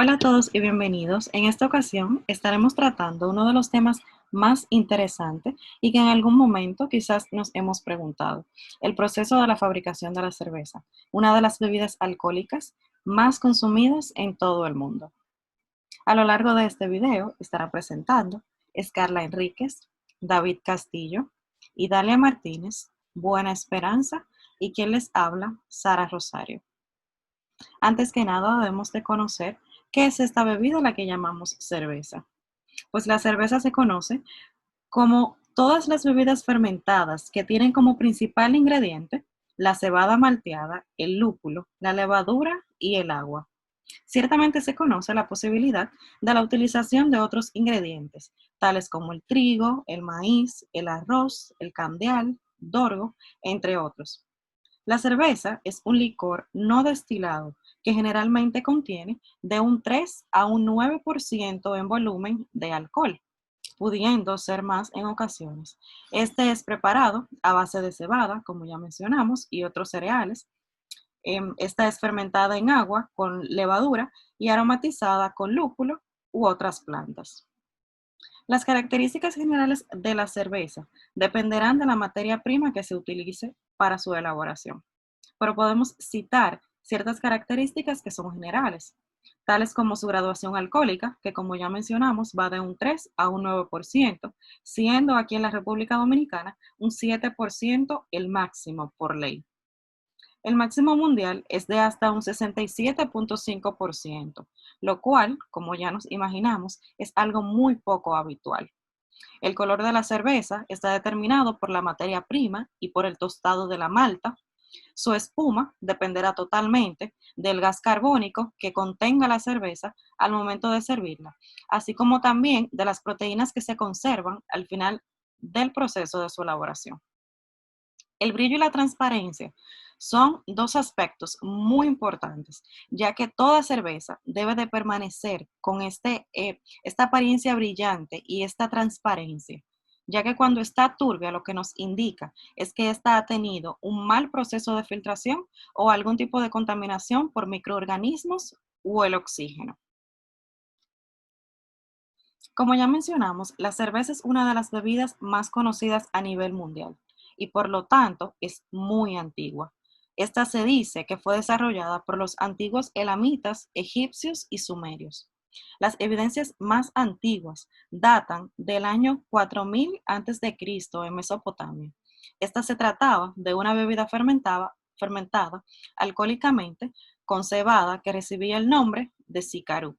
Hola a todos y bienvenidos. En esta ocasión estaremos tratando uno de los temas más interesantes y que en algún momento quizás nos hemos preguntado, el proceso de la fabricación de la cerveza, una de las bebidas alcohólicas más consumidas en todo el mundo. A lo largo de este video estará presentando Carla Enríquez, David Castillo, Idalia Martínez, Buena Esperanza y quien les habla, Sara Rosario. Antes que nada, debemos de conocer qué es esta bebida a la que llamamos cerveza. Pues la cerveza se conoce como todas las bebidas fermentadas que tienen como principal ingrediente la cebada malteada, el lúpulo, la levadura y el agua. Ciertamente se conoce la posibilidad de la utilización de otros ingredientes, tales como el trigo, el maíz, el arroz, el candeal, dorgo, entre otros. La cerveza es un licor no destilado que generalmente contiene de un 3 a un 9% en volumen de alcohol, pudiendo ser más en ocasiones. Este es preparado a base de cebada, como ya mencionamos, y otros cereales. Esta es fermentada en agua con levadura y aromatizada con lúpulo u otras plantas. Las características generales de la cerveza dependerán de la materia prima que se utilice para su elaboración, pero podemos citar ciertas características que son generales, tales como su graduación alcohólica, que como ya mencionamos va de un 3 a un 9%, siendo aquí en la República Dominicana un 7% el máximo por ley. El máximo mundial es de hasta un 67.5%, lo cual, como ya nos imaginamos, es algo muy poco habitual. El color de la cerveza está determinado por la materia prima y por el tostado de la malta. Su espuma dependerá totalmente del gas carbónico que contenga la cerveza al momento de servirla, así como también de las proteínas que se conservan al final del proceso de su elaboración. El brillo y la transparencia son dos aspectos muy importantes, ya que toda cerveza debe de permanecer con esta apariencia brillante y esta transparencia, ya que cuando está turbia lo que nos indica es que ésta ha tenido un mal proceso de filtración o algún tipo de contaminación por microorganismos o el oxígeno. Como ya mencionamos, la cerveza es una de las bebidas más conocidas a nivel mundial y por lo tanto es muy antigua. Esta se dice que fue desarrollada por los antiguos elamitas, egipcios y sumerios. Las evidencias más antiguas datan del año 4000 a.C. en Mesopotamia. Esta se trataba de una bebida fermentada alcohólicamente con cebada que recibía el nombre de sicarú.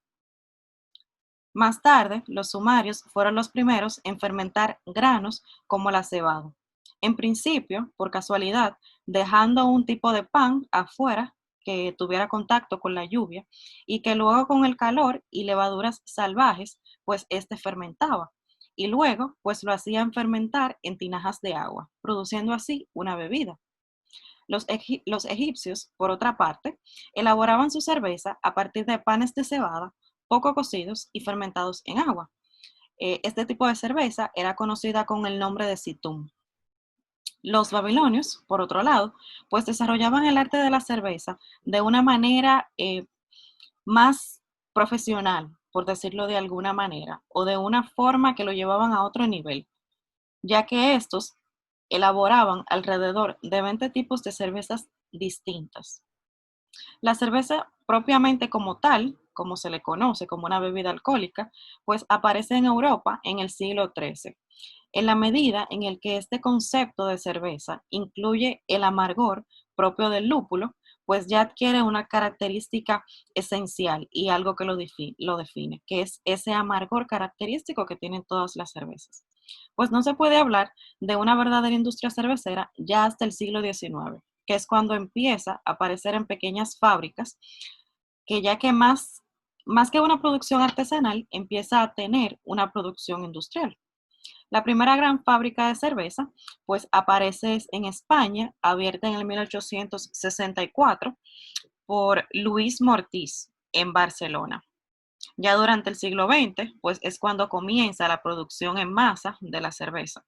Más tarde, los sumerios fueron los primeros en fermentar granos como la cebada. En principio, por casualidad, dejando un tipo de pan afuera que tuviera contacto con la lluvia y que luego con el calor y levaduras salvajes, pues este fermentaba. Y luego, pues lo hacían fermentar en tinajas de agua, produciendo así una bebida. Los egipcios, por otra parte, elaboraban su cerveza a partir de panes de cebada poco cocidos y fermentados en agua. Este tipo de cerveza era conocida con el nombre de situm. Los babilonios, por otro lado, pues desarrollaban el arte de la cerveza de una manera más profesional, por decirlo de alguna manera, o de una forma que lo llevaban a otro nivel, ya que estos elaboraban alrededor de 20 tipos de cervezas distintas. La cerveza propiamente como tal, como se le conoce como una bebida alcohólica, pues aparece en Europa en el siglo XIII, en la medida en el que este concepto de cerveza incluye el amargor propio del lúpulo, pues ya adquiere una característica esencial y algo que lo define, que es ese amargor característico que tienen todas las cervezas. Pues no se puede hablar de una verdadera industria cervecera ya hasta el siglo XIX, que es cuando empieza a aparecer en pequeñas fábricas, que ya que más que una producción artesanal, empieza a tener una producción industrial. La primera gran fábrica de cerveza, pues aparece en España, abierta en el 1864 por Luis Mortis en Barcelona. Ya durante el siglo XX, pues es cuando comienza la producción en masa de la cerveza.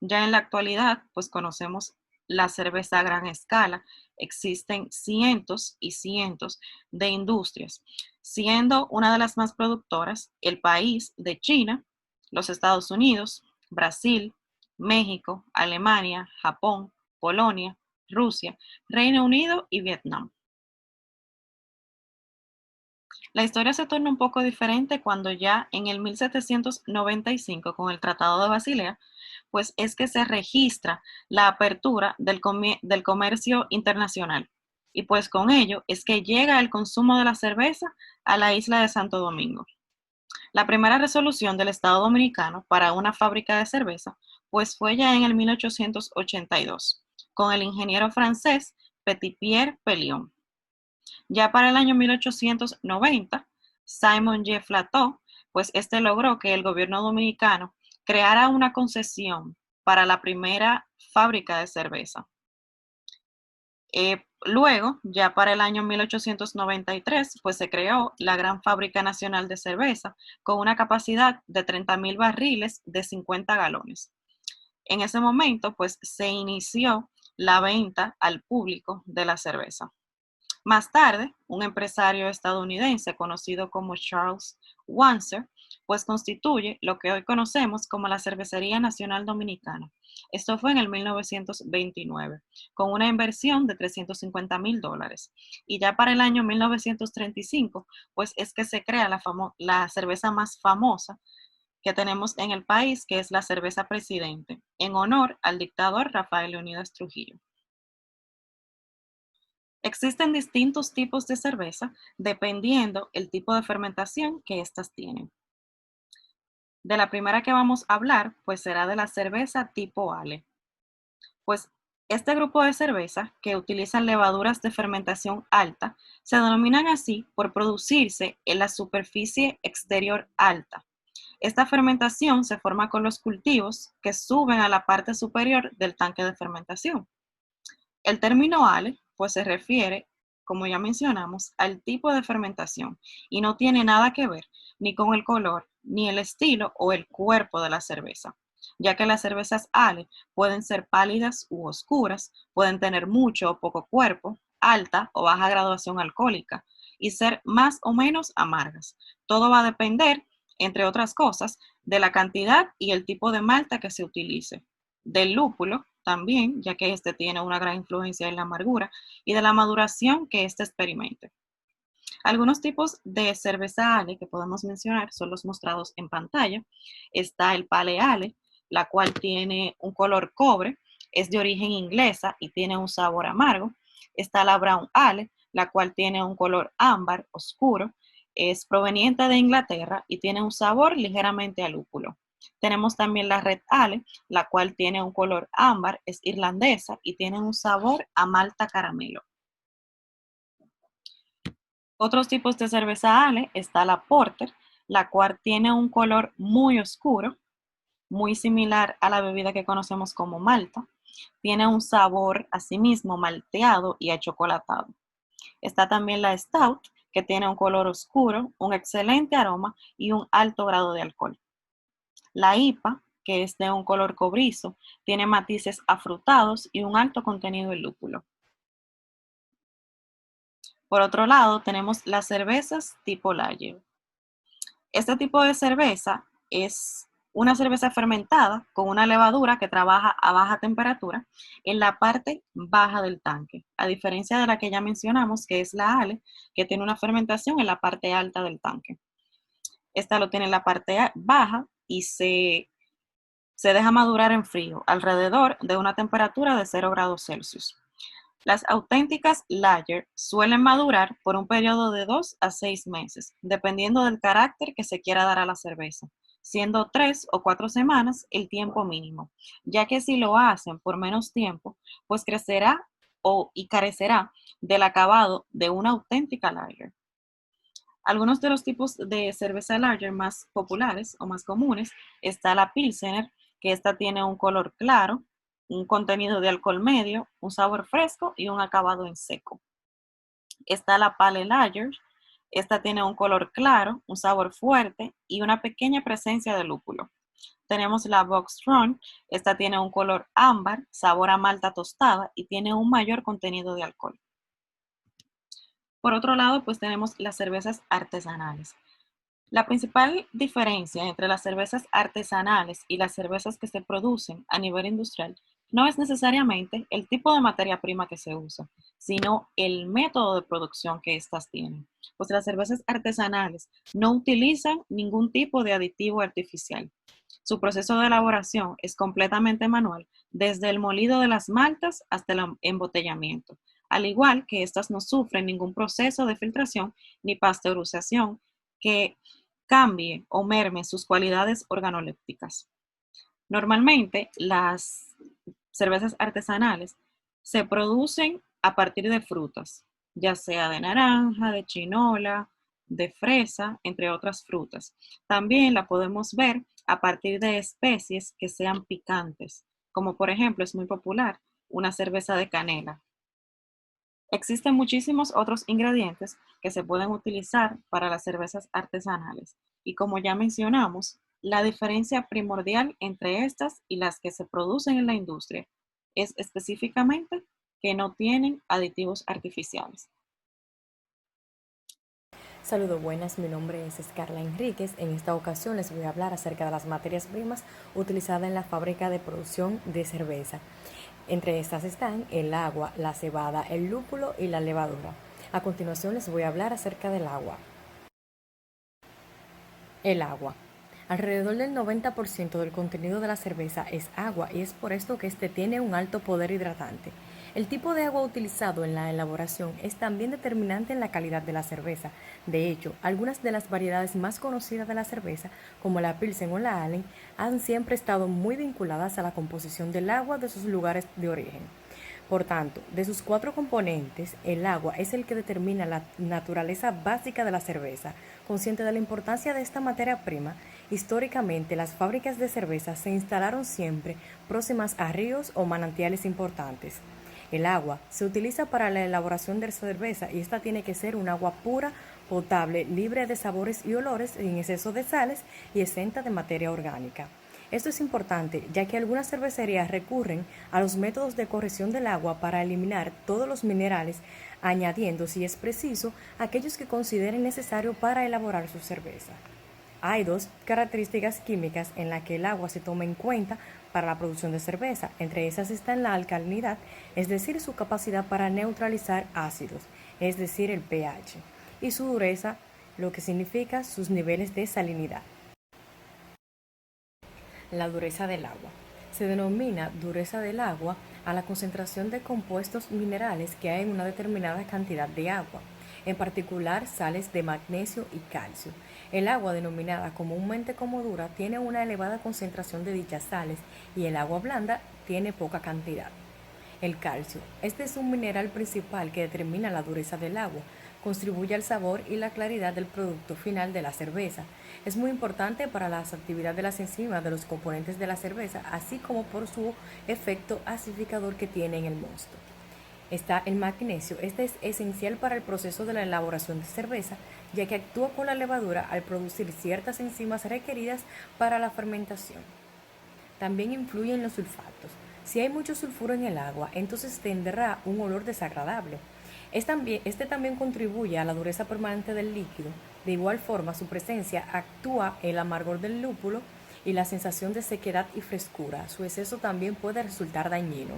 Ya en la actualidad, pues conocemos la cerveza a gran escala. Existen cientos y cientos de industrias, siendo una de las más productoras el país de China, los Estados Unidos, Brasil, México, Alemania, Japón, Polonia, Rusia, Reino Unido y Vietnam. La historia se torna un poco diferente cuando ya en el 1795, con el Tratado de Basilea, pues es que se registra la apertura del comercio internacional. Y pues con ello es que llega el consumo de la cerveza a la isla de Santo Domingo. La primera resolución del Estado Dominicano para una fábrica de cerveza, pues fue ya en el 1882, con el ingeniero francés Petit-Pierre Pellion. Ya para el año 1890, Simon J. Flateau, pues este logró que el gobierno dominicano creara una concesión para la primera fábrica de cerveza. Luego, ya para el año 1893, pues se creó la Gran Fábrica Nacional de Cerveza con una capacidad de 30,000 barriles de 50 galones. En ese momento, pues se inició la venta al público de la cerveza. Más tarde, un empresario estadounidense conocido como Charles Wanzer, pues constituye lo que hoy conocemos como la Cervecería Nacional Dominicana. Esto fue en el 1929, con una inversión de $350,000. Y ya para el año 1935, pues es que se crea la cerveza más famosa que tenemos en el país, que es la cerveza Presidente, en honor al dictador Rafael Leónidas Trujillo. Existen distintos tipos de cerveza dependiendo el tipo de fermentación que éstas tienen. De la primera que vamos a hablar, pues será de la cerveza tipo Ale. Pues este grupo de cerveza que utilizan levaduras de fermentación alta se denominan así por producirse en la superficie exterior alta. Esta fermentación se forma con los cultivos que suben a la parte superior del tanque de fermentación. El término ale, pues se refiere, como ya mencionamos, al tipo de fermentación y no tiene nada que ver ni con el color, ni el estilo o el cuerpo de la cerveza, ya que las cervezas ale pueden ser pálidas u oscuras, pueden tener mucho o poco cuerpo, alta o baja graduación alcohólica y ser más o menos amargas. Todo va a depender, entre otras cosas, de la cantidad y el tipo de malta que se utilice, del lúpulo también, ya que este tiene una gran influencia en la amargura, y de la maduración que éste experimente. Algunos tipos de cerveza ale que podemos mencionar son los mostrados en pantalla. Está el Pale Ale, la cual tiene un color cobre, es de origen inglesa y tiene un sabor amargo. Está la Brown Ale, la cual tiene un color ámbar oscuro, es proveniente de Inglaterra y tiene un sabor ligeramente a lúpulo. Tenemos también la Red Ale, la cual tiene un color ámbar, es irlandesa y tiene un sabor a malta caramelo. Otros tipos de cerveza ale está la Porter, la cual tiene un color muy oscuro, muy similar a la bebida que conocemos como malta. Tiene un sabor asimismo malteado y achocolatado. Está también la Stout, que tiene un color oscuro, un excelente aroma y un alto grado de alcohol. La IPA, que es de un color cobrizo, tiene matices afrutados y un alto contenido en lúpulo. Por otro lado, tenemos las cervezas tipo lager. Este tipo de cerveza es una cerveza fermentada con una levadura que trabaja a baja temperatura en la parte baja del tanque, a diferencia de la que ya mencionamos, que es la ale, que tiene una fermentación en la parte alta del tanque. Esta lo tiene en la parte baja y se deja madurar en frío, alrededor de una temperatura de 0 grados Celsius. Las auténticas lager suelen madurar por un periodo de 2 a 6 meses, dependiendo del carácter que se quiera dar a la cerveza, siendo 3 o 4 semanas el tiempo mínimo, ya que si lo hacen por menos tiempo, pues crecerá y carecerá del acabado de una auténtica lager. Algunos de los tipos de cerveza lager más populares o más comunes está la Pilsener, que esta tiene un color claro, un contenido de alcohol medio, un sabor fresco y un acabado en seco. Está la Pale Lager, esta tiene un color claro, un sabor fuerte y una pequeña presencia de lúpulo. Tenemos la Box Run, esta tiene un color ámbar, sabor a malta tostada y tiene un mayor contenido de alcohol. Por otro lado, pues tenemos las cervezas artesanales. La principal diferencia entre las cervezas artesanales y las cervezas que se producen a nivel industrial no es necesariamente el tipo de materia prima que se usa, sino el método de producción que éstas tienen. Pues las cervezas artesanales no utilizan ningún tipo de aditivo artificial. Su proceso de elaboración es completamente manual, desde el molido de las maltas hasta el embotellamiento, al igual que éstas no sufren ningún proceso de filtración ni pasteurización que cambie o merme sus cualidades organolépticas. Normalmente, las cervezas artesanales se producen a partir de frutas, ya sea de naranja, de chinola, de fresa, entre otras frutas. También la podemos ver a partir de especies que sean picantes, como por ejemplo es muy popular una cerveza de canela. Existen muchísimos otros ingredientes que se pueden utilizar para las cervezas artesanales y como ya mencionamos, la diferencia primordial entre estas y las que se producen en la industria es específicamente que no tienen aditivos artificiales. Saludos buenas, mi nombre es Scarla Enríquez. En esta ocasión les voy a hablar acerca de las materias primas utilizadas en la fábrica de producción de cerveza. Entre estas están el agua, la cebada, el lúpulo y la levadura. A continuación les voy a hablar acerca del agua. El agua. Alrededor del 90% del contenido de la cerveza es agua y es por esto que este tiene un alto poder hidratante. El tipo de agua utilizado en la elaboración es también determinante en la calidad de la cerveza. De hecho, algunas de las variedades más conocidas de la cerveza, como la Pilsen o la Allen, han siempre estado muy vinculadas a la composición del agua de sus lugares de origen. Por tanto, de sus 4 componentes, el agua es el que determina la naturaleza básica de la cerveza. Consciente de la importancia de esta materia prima, históricamente las fábricas de cerveza se instalaron siempre próximas a ríos o manantiales importantes. El agua se utiliza para la elaboración de cerveza y esta tiene que ser un agua pura, potable, libre de sabores y olores, sin exceso de sales y exenta de materia orgánica. Esto es importante, ya que algunas cervecerías recurren a los métodos de corrección del agua para eliminar todos los minerales, añadiendo, si es preciso, aquellos que consideren necesario para elaborar su cerveza. Hay 2 características químicas en las que el agua se toma en cuenta para la producción de cerveza. Entre esas está la alcalinidad, es decir, su capacidad para neutralizar ácidos, es decir, el pH, y su dureza, lo que significa sus niveles de salinidad. La dureza del agua. Se denomina dureza del agua a la concentración de compuestos minerales que hay en una determinada cantidad de agua, en particular sales de magnesio y calcio. El agua, denominada comúnmente como dura, tiene una elevada concentración de dichas sales y el agua blanda tiene poca cantidad. El calcio. Este es un mineral principal que determina la dureza del agua, contribuye al sabor y la claridad del producto final de la cerveza. Es muy importante para la actividad de las enzimas de los componentes de la cerveza, así como por su efecto acidificador que tiene en el mosto. Está el magnesio. Este es esencial para el proceso de la elaboración de cerveza, ya que actúa con la levadura al producir ciertas enzimas requeridas para la fermentación. También influyen los sulfatos. Si hay mucho sulfuro en el agua, entonces tendrá un olor desagradable. Este también contribuye a la dureza permanente del líquido. De igual forma, su presencia actúa el amargor del lúpulo y la sensación de sequedad y frescura. Su exceso también puede resultar dañino.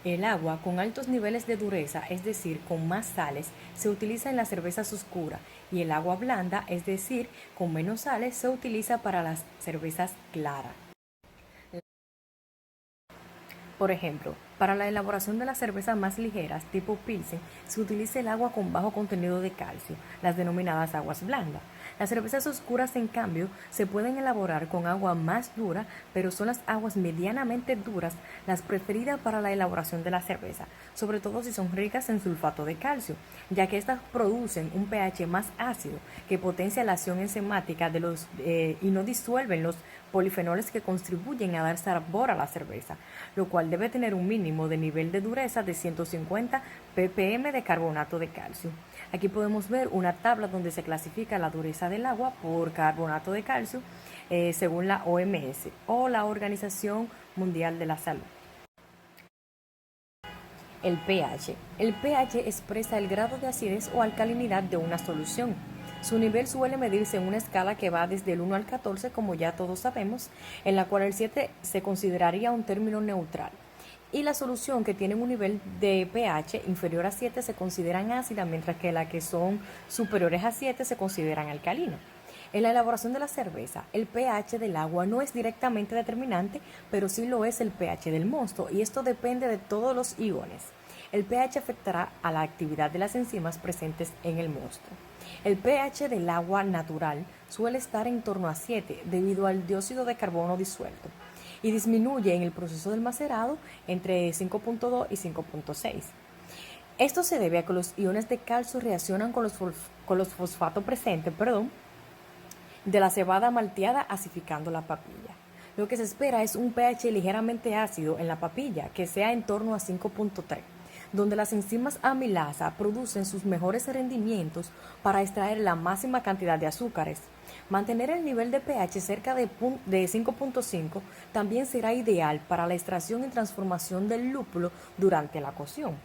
El agua con altos niveles de dureza, es decir, con más sales, se utiliza en las cervezas oscuras y el agua blanda, es decir, con menos sales, se utiliza para las cervezas claras. Por ejemplo, para la elaboración de las cervezas más ligeras, tipo Pilsen, se utiliza el agua con bajo contenido de calcio, las denominadas aguas blandas. Las cervezas oscuras, en cambio, se pueden elaborar con agua más dura, pero son las aguas medianamente duras las preferidas para la elaboración de la cerveza, sobre todo si son ricas en sulfato de calcio, ya que estas producen un pH más ácido que potencia la acción enzimática de y no disuelven los polifenoles que contribuyen a dar sabor a la cerveza, lo cual debe tener un mínimo de nivel de dureza de 150 ppm de carbonato de calcio. Aquí podemos ver una tabla donde se clasifica la dureza del agua por carbonato de calcio. según la OMS o la Organización Mundial de la Salud. El pH. El pH expresa el grado de acidez o alcalinidad de una solución. Su nivel suele medirse en una escala que va desde el 1 al 14, como ya todos sabemos, en la cual el 7 se consideraría un término neutral. Y la solución que tiene un nivel de pH inferior a 7 se consideran ácidas, mientras que las que son superiores a 7 se consideran alcalinas. En la elaboración de la cerveza, el pH del agua no es directamente determinante, pero sí lo es el pH del mosto, y esto depende de todos los iones. El pH afectará a la actividad de las enzimas presentes en el mosto. El pH del agua natural suele estar en torno a 7 debido al dióxido de carbono disuelto y disminuye en el proceso del macerado entre 5.2 y 5.6. Esto se debe a que los iones de calcio reaccionan con los fosfatos presentes, de la cebada malteada acidificando la papilla. Lo que se espera es un pH ligeramente ácido en la papilla, que sea en torno a 5.3, donde las enzimas amilasa producen sus mejores rendimientos para extraer la máxima cantidad de azúcares. Mantener el nivel de pH cerca de 5.5 también será ideal para la extracción y transformación del lúpulo durante la cocción,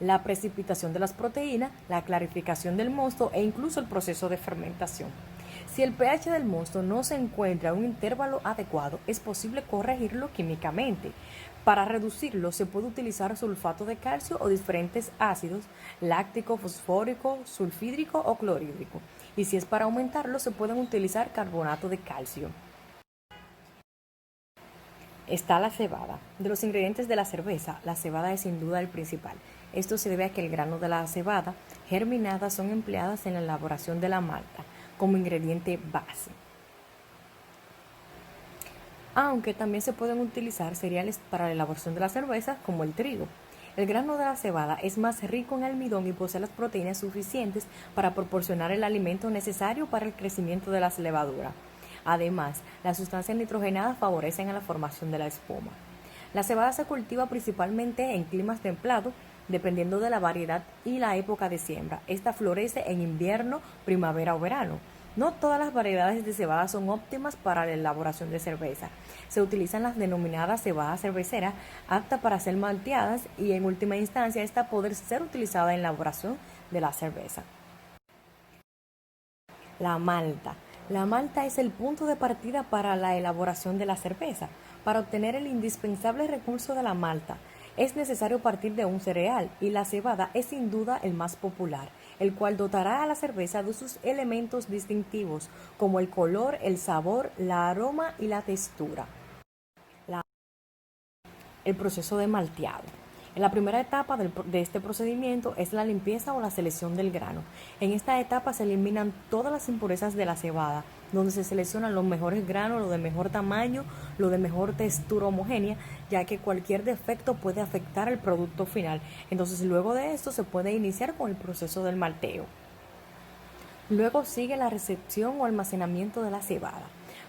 la precipitación de las proteínas, la clarificación del mosto e incluso el proceso de fermentación. Si el pH del mosto no se encuentra en un intervalo adecuado, es posible corregirlo químicamente. Para reducirlo se puede utilizar sulfato de calcio o diferentes ácidos, láctico, fosfórico, sulfídrico o clorhídrico. Y si es para aumentarlo, se pueden utilizar carbonato de calcio. Está la cebada. De los ingredientes de la cerveza, la cebada es sin duda el principal. Esto se debe a que el grano de la cebada germinada son empleadas en la elaboración de la malta como ingrediente base. Aunque también se pueden utilizar cereales para la elaboración de la cerveza, como el trigo. El grano de la cebada es más rico en almidón y posee las proteínas suficientes para proporcionar el alimento necesario para el crecimiento de las levaduras. Además, las sustancias nitrogenadas favorecen a la formación de la espuma. La cebada se cultiva principalmente en climas templados, dependiendo de la variedad y la época de siembra. Esta florece en invierno, primavera o verano. No todas las variedades de cebada son óptimas para la elaboración de cerveza. Se utilizan las denominadas cebadas cerveceras, aptas para ser malteadas y en última instancia esta poder ser utilizada en la elaboración de la cerveza. La malta. La malta es el punto de partida para la elaboración de la cerveza. Para obtener el indispensable recurso de la malta, es necesario partir de un cereal, y la cebada es sin duda el más popular, el cual dotará a la cerveza de sus elementos distintivos, como el color, el sabor, la aroma y la textura. El proceso de malteado. En la primera etapa de este procedimiento es la limpieza o la selección del grano. En esta etapa se eliminan todas las impurezas de la cebada, donde se seleccionan los mejores granos, los de mejor tamaño, los de mejor textura homogénea, ya que cualquier defecto puede afectar el producto final. Entonces, luego de esto se puede iniciar con el proceso del malteo. Luego sigue la recepción o almacenamiento de la cebada.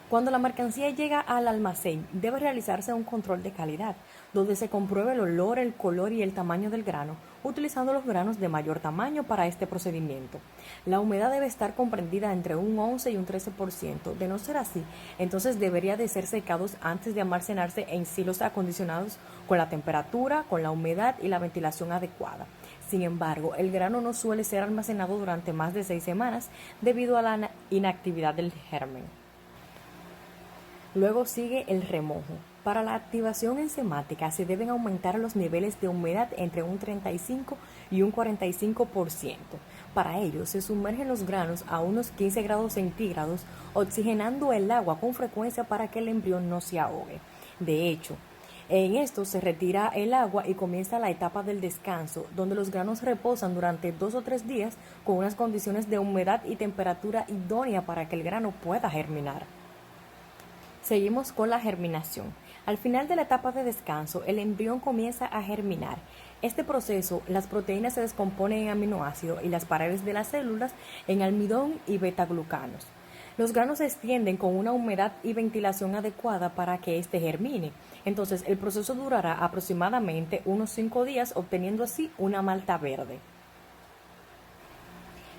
Cuando la mercancía llega al almacén, debe realizarse un control de calidad, donde se compruebe el olor, el color y el tamaño del grano, utilizando los granos de mayor tamaño para este procedimiento. La humedad debe estar comprendida entre un 11 y un 13%. De no ser así, entonces debería de ser secados antes de almacenarse en silos acondicionados con la temperatura, con la humedad y la ventilación adecuada. Sin embargo, el grano no suele ser almacenado durante más de 6 semanas debido a la inactividad del germen. Luego sigue el remojo. Para la activación enzimática se deben aumentar los niveles de humedad entre un 35 y un 45%. Para ello se sumergen los granos a unos 15 grados centígrados, oxigenando el agua con frecuencia para que el embrión no se ahogue. De hecho, en esto se retira el agua y comienza la etapa del descanso, donde los granos reposan durante 2 o 3 días con unas condiciones de humedad y temperatura idónea para que el grano pueda germinar. Seguimos con la germinación. Al final de la etapa de descanso, el embrión comienza a germinar. Este proceso, las proteínas se descomponen en aminoácidos y las paredes de las células en almidón y betaglucanos. Los granos se extienden con una humedad y ventilación adecuada para que éste germine. Entonces, el proceso durará aproximadamente unos 5 días, obteniendo así una malta verde.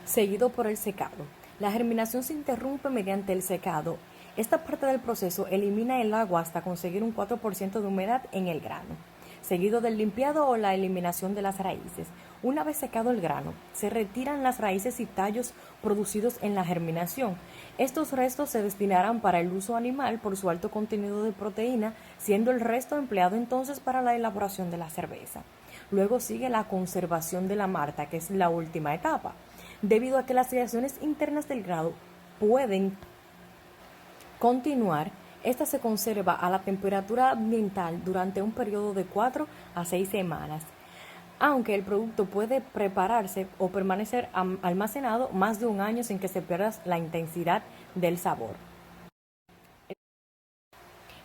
Seguido por el secado. La germinación se interrumpe mediante el secado Esta parte del proceso elimina el agua hasta conseguir un 4% de humedad en el grano, seguido del limpiado o la eliminación de las raíces. Una vez secado el grano, se retiran las raíces y tallos producidos en la germinación. Estos restos se destinarán para el uso animal por su alto contenido de proteína, siendo el resto empleado entonces para la elaboración de la cerveza. Luego sigue la conservación de la malta, que es la última etapa, debido a que las reacciones internas del grano pueden continuar. Esta se conserva a la temperatura ambiental durante un periodo de 4 a 6 semanas, aunque el producto puede prepararse o permanecer almacenado más de un año sin que se pierda la intensidad del sabor.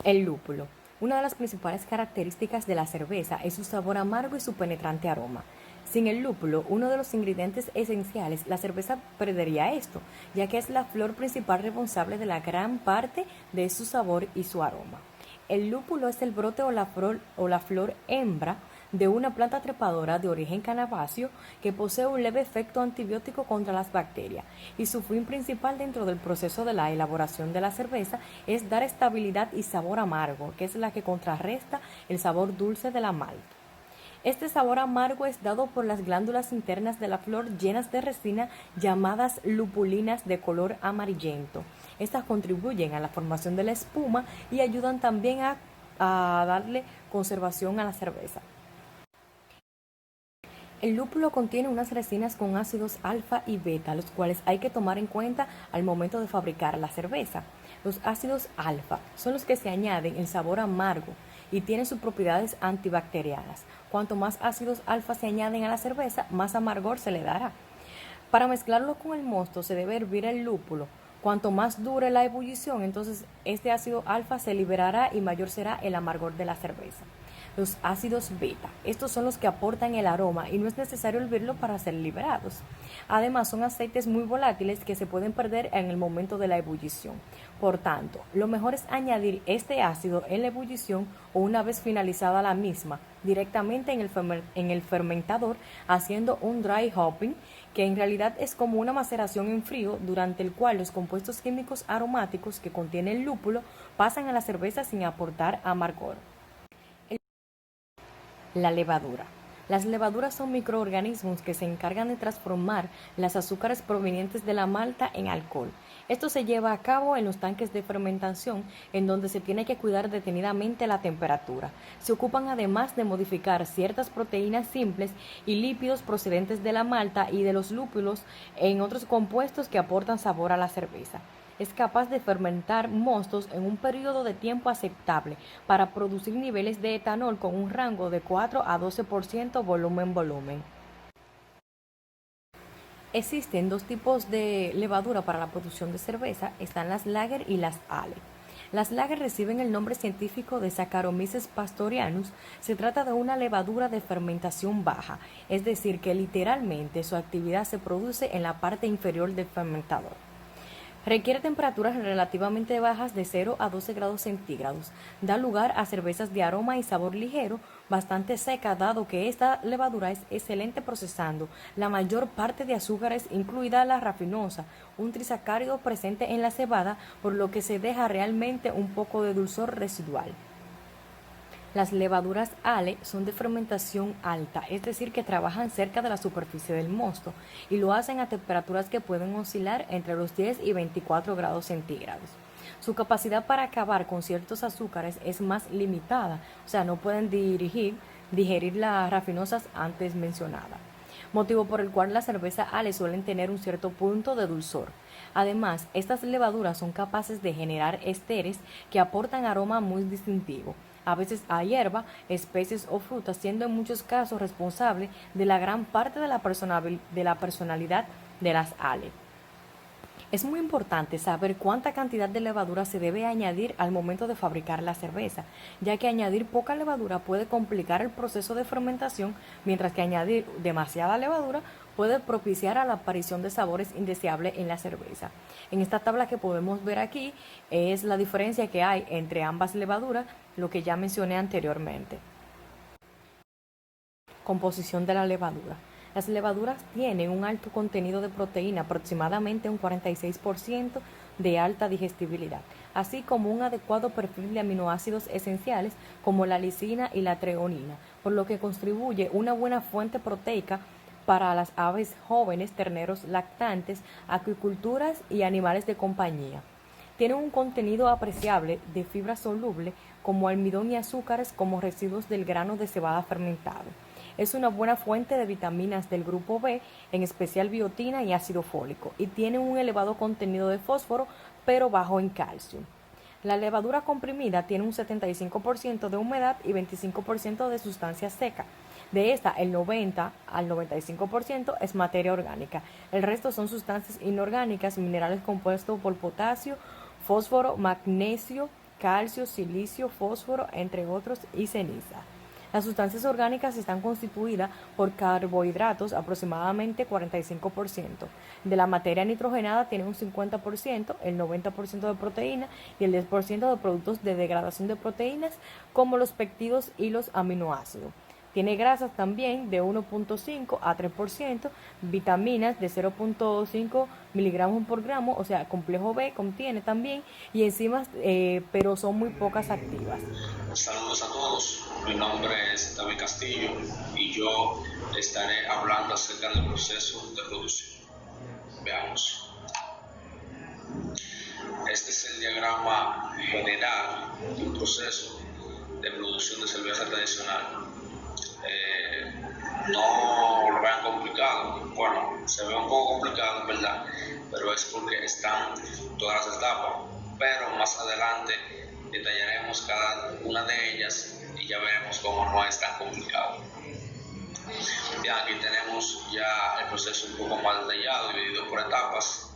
El lúpulo. Una de las principales características de la cerveza es su sabor amargo y su penetrante aroma. Sin el lúpulo, uno de los ingredientes esenciales, la cerveza perdería esto, ya que es la flor principal responsable de la gran parte de su sabor y su aroma. El lúpulo es el brote o la flor hembra de una planta trepadora de origen canabáceo que posee un leve efecto antibiótico contra las bacterias, y su fin principal dentro del proceso de la elaboración de la cerveza es dar estabilidad y sabor amargo, que es la que contrarresta el sabor dulce de la malta. Este sabor amargo es dado por las glándulas internas de la flor llenas de resina llamadas lupulinas de color amarillento. Estas contribuyen a la formación de la espuma y ayudan también a darle conservación a la cerveza. El lúpulo contiene unas resinas con ácidos alfa y beta, los cuales hay que tomar en cuenta al momento de fabricar la cerveza. Los ácidos alfa son los que se añaden el sabor amargo y tienen sus propiedades antibacterianas. Cuanto más ácidos alfa se añaden a la cerveza, más amargor se le dará. Para mezclarlo con el mosto se debe hervir el lúpulo. Cuanto más dure la ebullición, entonces este ácido alfa se liberará y mayor será el amargor de la cerveza. Los ácidos beta, estos son los que aportan el aroma y no es necesario hervirlo para ser liberados. Además, son aceites muy volátiles que se pueden perder en el momento de la ebullición. Por tanto, lo mejor es añadir este ácido en la ebullición o una vez finalizada la misma, directamente en el fermentador, haciendo un dry hopping, que en realidad es como una maceración en frío, durante el cual los compuestos químicos aromáticos que contiene el lúpulo pasan a la cerveza sin aportar amargor. La levadura. Las levaduras son microorganismos que se encargan de transformar las azúcares provenientes de la malta en alcohol. Esto se lleva a cabo en los tanques de fermentación, en donde se tiene que cuidar detenidamente la temperatura. Se ocupan además de modificar ciertas proteínas simples y lípidos procedentes de la malta y de los lúpulos en otros compuestos que aportan sabor a la cerveza. Es capaz de fermentar mostos en un periodo de tiempo aceptable para producir niveles de etanol con un rango de 4 a 12% volumen-volumen. Existen dos tipos de levadura para la producción de cerveza, están las Lager y las Ale. Las Lager reciben el nombre científico de Saccharomyces pastorianus. Se trata de una levadura de fermentación baja, es decir, que literalmente su actividad se produce en la parte inferior del fermentador. Requiere temperaturas relativamente bajas de 0 a 12 grados centígrados. Da lugar a cervezas de aroma y sabor ligero, bastante seca, dado que esta levadura es excelente procesando la mayor parte de azúcares, incluida la rafinosa, un trisacárido presente en la cebada, por lo que se deja realmente un poco de dulzor residual. Las levaduras Ale son de fermentación alta, es decir, que trabajan cerca de la superficie del mosto y lo hacen a temperaturas que pueden oscilar entre los 10 y 24 grados centígrados. Su capacidad para acabar con ciertos azúcares es más limitada, o sea, no pueden digerir las rafinosas antes mencionadas, motivo por el cual la cerveza Ale suelen tener un cierto punto de dulzor. Además, estas levaduras son capaces de generar esteres que aportan aroma muy distintivo, a veces a hierba, especies o frutas, siendo en muchos casos responsable de la gran parte de la personalidad de las Ale. Es muy importante saber cuánta cantidad de levadura se debe añadir al momento de fabricar la cerveza, ya que añadir poca levadura puede complicar el proceso de fermentación, mientras que añadir demasiada levadura puede propiciar a la aparición de sabores indeseables en la cerveza. En esta tabla que podemos ver aquí es la diferencia que hay entre ambas levaduras, lo que ya mencioné anteriormente. Composición de la levadura. Las levaduras tienen un alto contenido de proteína, aproximadamente un 46% de alta digestibilidad, así como un adecuado perfil de aminoácidos esenciales como la lisina y la treonina, por lo que contribuye una buena fuente proteica para las aves jóvenes, terneros lactantes, acuiculturas y animales de compañía. Tiene un contenido apreciable de fibra soluble como almidón y azúcares como residuos del grano de cebada fermentado. Es una buena fuente de vitaminas del grupo B, en especial biotina y ácido fólico, y tiene un elevado contenido de fósforo, pero bajo en calcio. La levadura comprimida tiene un 75% de humedad y 25% de sustancia seca. De esta, el 90 al 95% es materia orgánica. El resto son sustancias inorgánicas, minerales compuestos por potasio, fósforo, magnesio, calcio, silicio, fósforo, entre otros, y ceniza. Las sustancias orgánicas están constituidas por carbohidratos, aproximadamente 45%. De la materia nitrogenada tiene un 50%, el 90% de proteína y el 10% de productos de degradación de proteínas como los péptidos y los aminoácidos. Tiene grasas también de 1.5 a 3%, vitaminas de 0.5 miligramos por gramo, o sea, complejo B contiene también, y enzimas, pero son muy pocas activas. Saludos a todos, mi nombre es David Castillo y yo estaré hablando acerca del proceso de producción. Veamos. Este es el diagrama general de un proceso de producción de cerveza tradicional. No lo vean complicado, bueno, se ve un poco complicado, ¿verdad? Pero es porque están todas las etapas, pero más adelante detallaremos cada una de ellas y ya veremos cómo no es tan complicado. Bien, aquí tenemos ya el proceso un poco más detallado, dividido por etapas.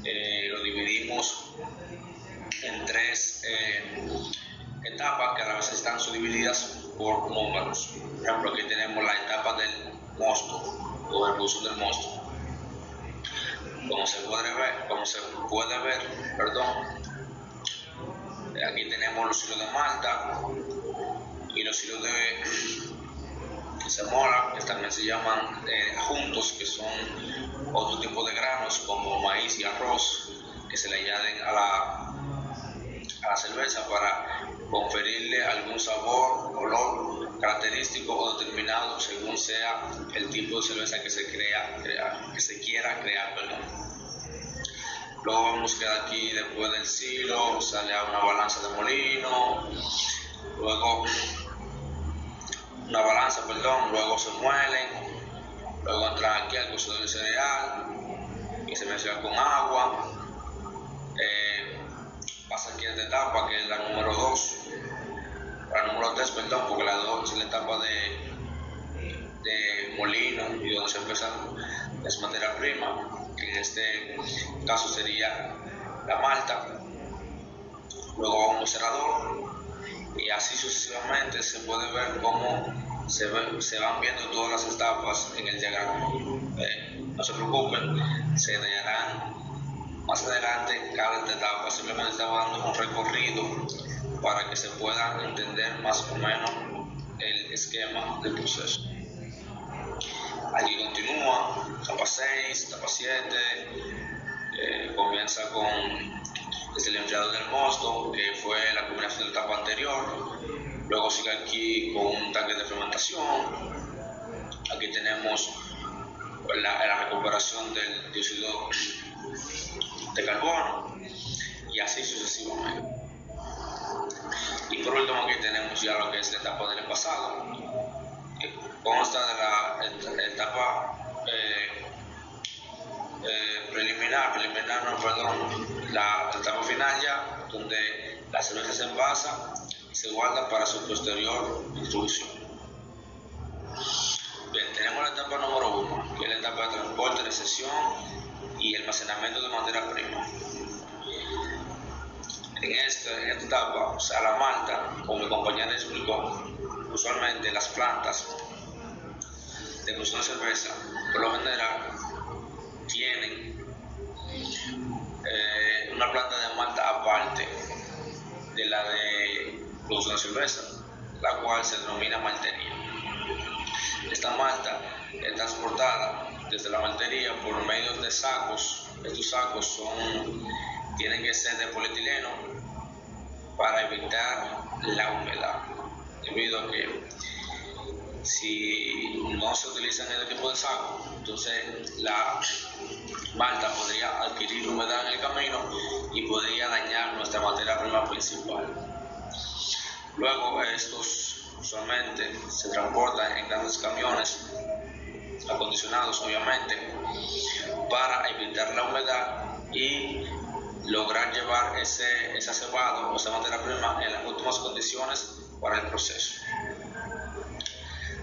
Lo dividimos en tres etapas que a la vez están subdivididas por números. Por ejemplo, aquí tenemos la etapa del mosto o del uso del mosto. Como se puede ver, aquí tenemos los hilos de malta y los hilos de semola, que también se llaman juntos, que son otro tipo de granos como maíz y arroz, que se le añaden a la cerveza para conferirle algún sabor, olor característico o determinado según sea el tipo de cerveza que se quiera crear. Luego vemos que aquí después del silo sale a una balanza de molino, luego luego se muelen, luego entra aquí al cocedor de cereal y se mezcla con agua. Pasa aquí esta etapa que es la número 2, la número 3, porque la 2 es la etapa de molino y donde se empieza es materia prima, que en este caso sería la malta. Luego va un macerador y así sucesivamente se puede ver cómo se van viendo todas las etapas en el diagrama. No se preocupen, se detallarán más adelante cada etapa. Simplemente estaba dando un recorrido para que se pueda entender más o menos el esquema del proceso. Aquí continúa, etapa 6, etapa 7, comienza con desde el enfriado del mosto, que fue la combinación de la etapa anterior. Luego sigue aquí con un tanque de fermentación. Aquí tenemos la recuperación del dióxido de carbono y así sucesivamente. Y por último aquí tenemos ya lo que es la etapa del envasado, que consta de la etapa la etapa final ya, donde la cerveza se envasa y se guarda para su posterior distribución. Bien, tenemos la etapa número 1, que es la etapa de transporte, recepción y almacenamiento de materia prima. En esta etapa, o sea, la malta, como mi compañera explicó, usualmente las plantas de producción de cerveza, por lo general, tienen una planta de malta aparte de la de producción de cerveza, la cual se denomina maltería. Esta malta es transportada desde la maltería por medio de sacos. Estos sacos tienen que ser de polietileno para evitar la humedad, debido a que si no se utilizan este tipo de sacos, entonces la malta podría adquirir humedad en el camino y podría dañar nuestra materia prima principal. Luego estos usualmente se transportan en grandes camiones acondicionados, obviamente, para evitar la humedad y lograr llevar ese cebado o esa materia prima en las últimas condiciones para el proceso.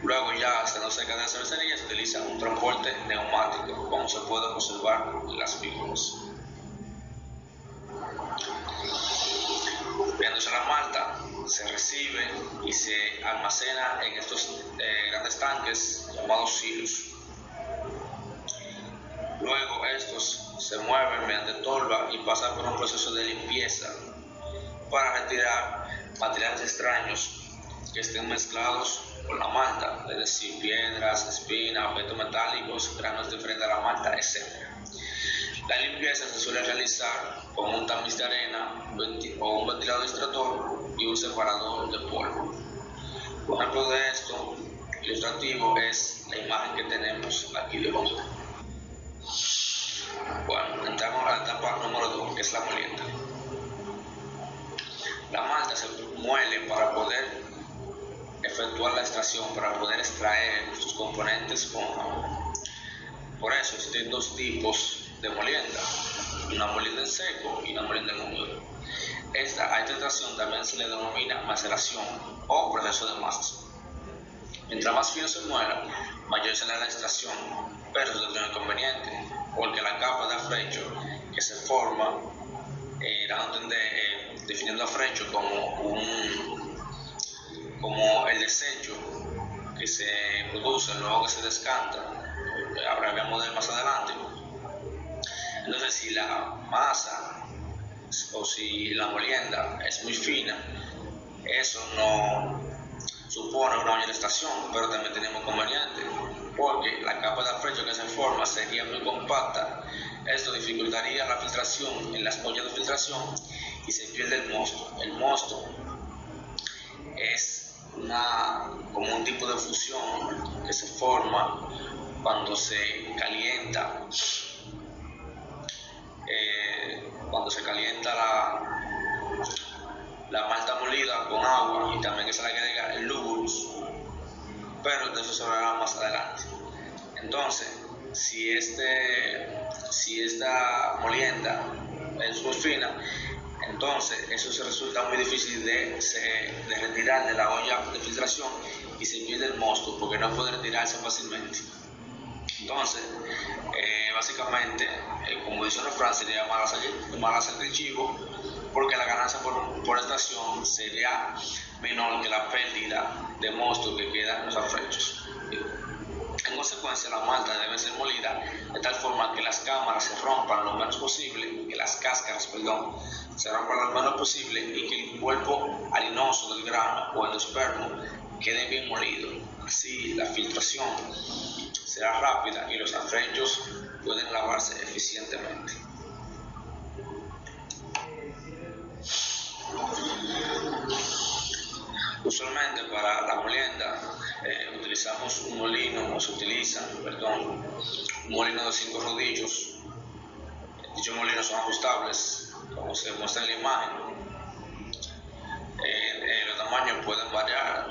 Luego, ya estando cerca de la cervecería, se utiliza un transporte neumático, como se puede observar en las figuras. Viéndose la malta, se recibe y se almacena en estos grandes tanques llamados silos. Luego estos se mueven mediante tolva y pasan por un proceso de limpieza para retirar materiales extraños que estén mezclados con la malta, es decir, piedras, espinas, objetos metálicos, granos diferentes a la malta, etc. La limpieza se suele realizar con un tamiz de arena o un ventilador extractor y un separador de polvo. Un ejemplo de esto ilustrativo es la imagen que tenemos aquí debajo. Bueno, entramos a la etapa número 2, que es la molienda. La malta se muele para poder efectuar la extracción, para poder extraer sus componentes con agua. Por eso existen dos tipos de molienda, una molienda en seco y una molienda en húmedo. A esta extracción también se le denomina maceración o proceso de masas. Mientras más fino se muela, mayor será la extracción, pero eso tiene un inconveniente, porque la capa de afrecho que se forma, definiendo afrecho como el desecho que se produce luego que se descanta, hablaremos de él más adelante. Entonces, si la masa o si la molienda es muy fina, eso no supone una mayor extracción, pero también tenemos inconvenientes, porque la capa de afrecho que se forma sería muy compacta. Esto dificultaría la filtración en las ollas de filtración y se pierde el mosto. El mosto es como un tipo de fusión que se forma cuando se calienta la malta molida con agua, y también que se le agrega el lúgulus, pero de eso se hablará más adelante. Entonces, si esta molienda es muy fina, entonces eso se resulta muy difícil de retirar de la olla de filtración y se pierde el mosto porque no puede retirarse fácilmente. Entonces, básicamente, como dice el refrán, sería mal hacer del chivo, porque la ganancia por extracción sería menor que la pérdida de mosto que queda en los afrechos. En consecuencia, la malta debe ser molida de tal forma que las cámaras se rompan lo menos posible, que las cáscaras, se rompan lo menos posible, y que el cuerpo harinoso del grano o endospermo quede bien molido. Así la filtración será rápida y los afrechos pueden lavarse eficientemente. Usualmente para la molienda utilizamos un molino, un molino de 5 rodillos. Dichos molinos son ajustables, como se muestra en la imagen. Los tamaños pueden variar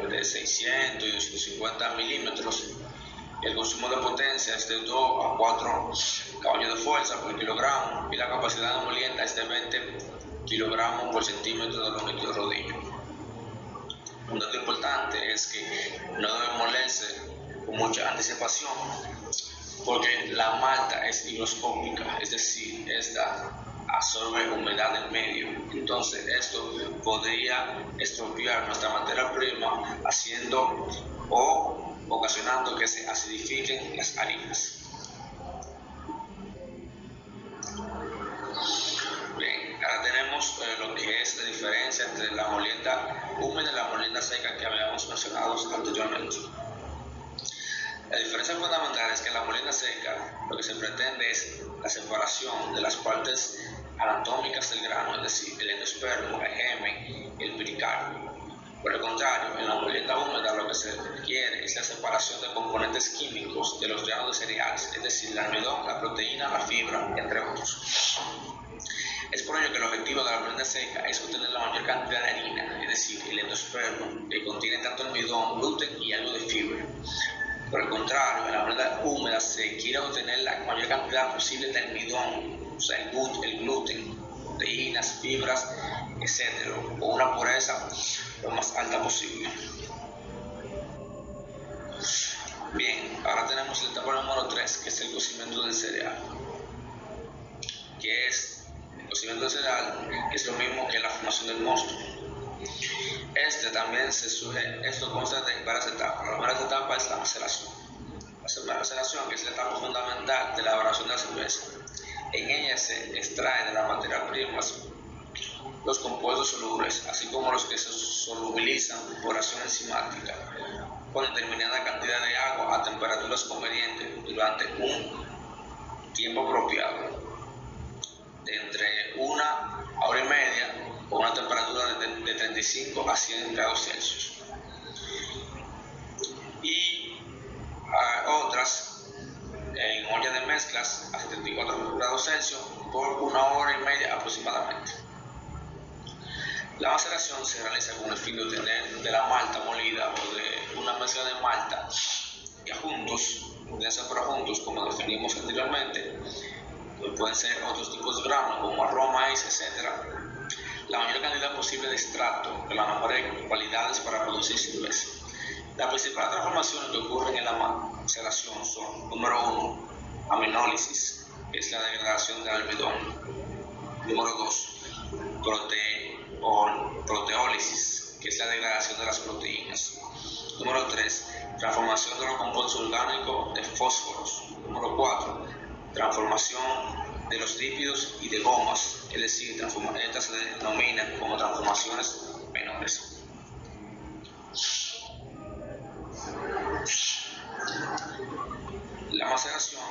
de 600 y 250 milímetros. El consumo de potencia es de 2 a 4 caballos de fuerza por kilogramo, y la capacidad de molienda es de 20 kilogramos por centímetro de longitud de rodillo. Un dato importante es que no debe molerse con mucha anticipación, porque la malta es higroscópica, es decir, esta absorbe humedad del medio. Entonces esto podría estropear nuestra materia prima, haciendo o ocasionando que se acidifiquen las harinas. Bien, ahora tenemos lo que es la diferencia entre la molienda húmeda y la molienda seca que habíamos mencionado anteriormente. La diferencia fundamental es que en la molienda seca lo que se pretende es la separación de las partes anatómicas del grano, es decir, el endospermo, el germen y el pericardio. Por el contrario, en la molienda húmeda lo que se requiere es la separación de componentes químicos de los granos de cereales, es decir, el almidón, la proteína, la fibra, entre otros. Es por ello que el objetivo de la molienda seca es obtener la mayor cantidad de harina, es decir, el endospermo, que contiene tanto almidón, gluten y algo de fibra. Por el contrario, en la molienda húmeda se quiere obtener la mayor cantidad posible de almidón, o sea, el gluten, proteínas, fibras, etc., con una pureza lo más alta posible. Bien, ahora tenemos la etapa número 3, que es el cocimiento del cereal, que es el cocimiento del cereal, que es lo mismo que la formación del mosto. Esto consta de varias etapas. La primera etapa es la maceración. La maceración, que es la etapa fundamental de la elaboración de la cerveza. En ella se extrae de la materia prima los compuestos solubles, así como los que se solubilizan por acción enzimática, con determinada cantidad de agua a temperaturas convenientes durante un tiempo apropiado, de entre 1 hora y media, con una temperatura de 35 a 100 grados Celsius. Y otras en olla de mezclas a 74 grados Celsius por 1 hora y media aproximadamente. La maceración se realiza con el fin de obtener de la malta molida o de una mezcla de malta y juntos, como definimos anteriormente, pueden ser otros tipos de granos como arroz, maíz, etc., la mayor cantidad posible de extracto de las mejores cualidades para producir cerveza. Las principales transformaciones que ocurren en la maceración son: número 1, aminólisis, que es la degradación del almidón; número 2, proteólisis, que es la degradación de las proteínas; número 3, transformación de los compuestos orgánicos de fósforos; número 4, transformación de los lípidos y de gomas, es decir, estas se denominan como transformaciones menores. La maceración,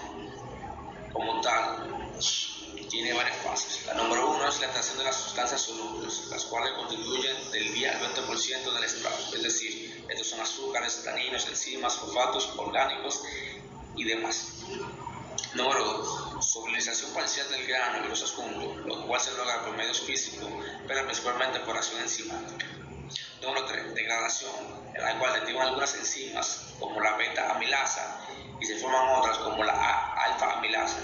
como tal, tiene varias fases. La número 1 es la extracción de las sustancias solubles, las cuales contribuyen del 10 al 20% del extracto, es decir, estos son azúcares, taninos, enzimas, fosfatos orgánicos y demás. Número 2, solubilización parcial del grano y los adjuntos, lo cual se logra por medios físicos, pero principalmente por acción enzimática. Número 3, degradación, en la cual se activan algunas enzimas como la beta-amilasa y se forman otras como la alfa-amilasa.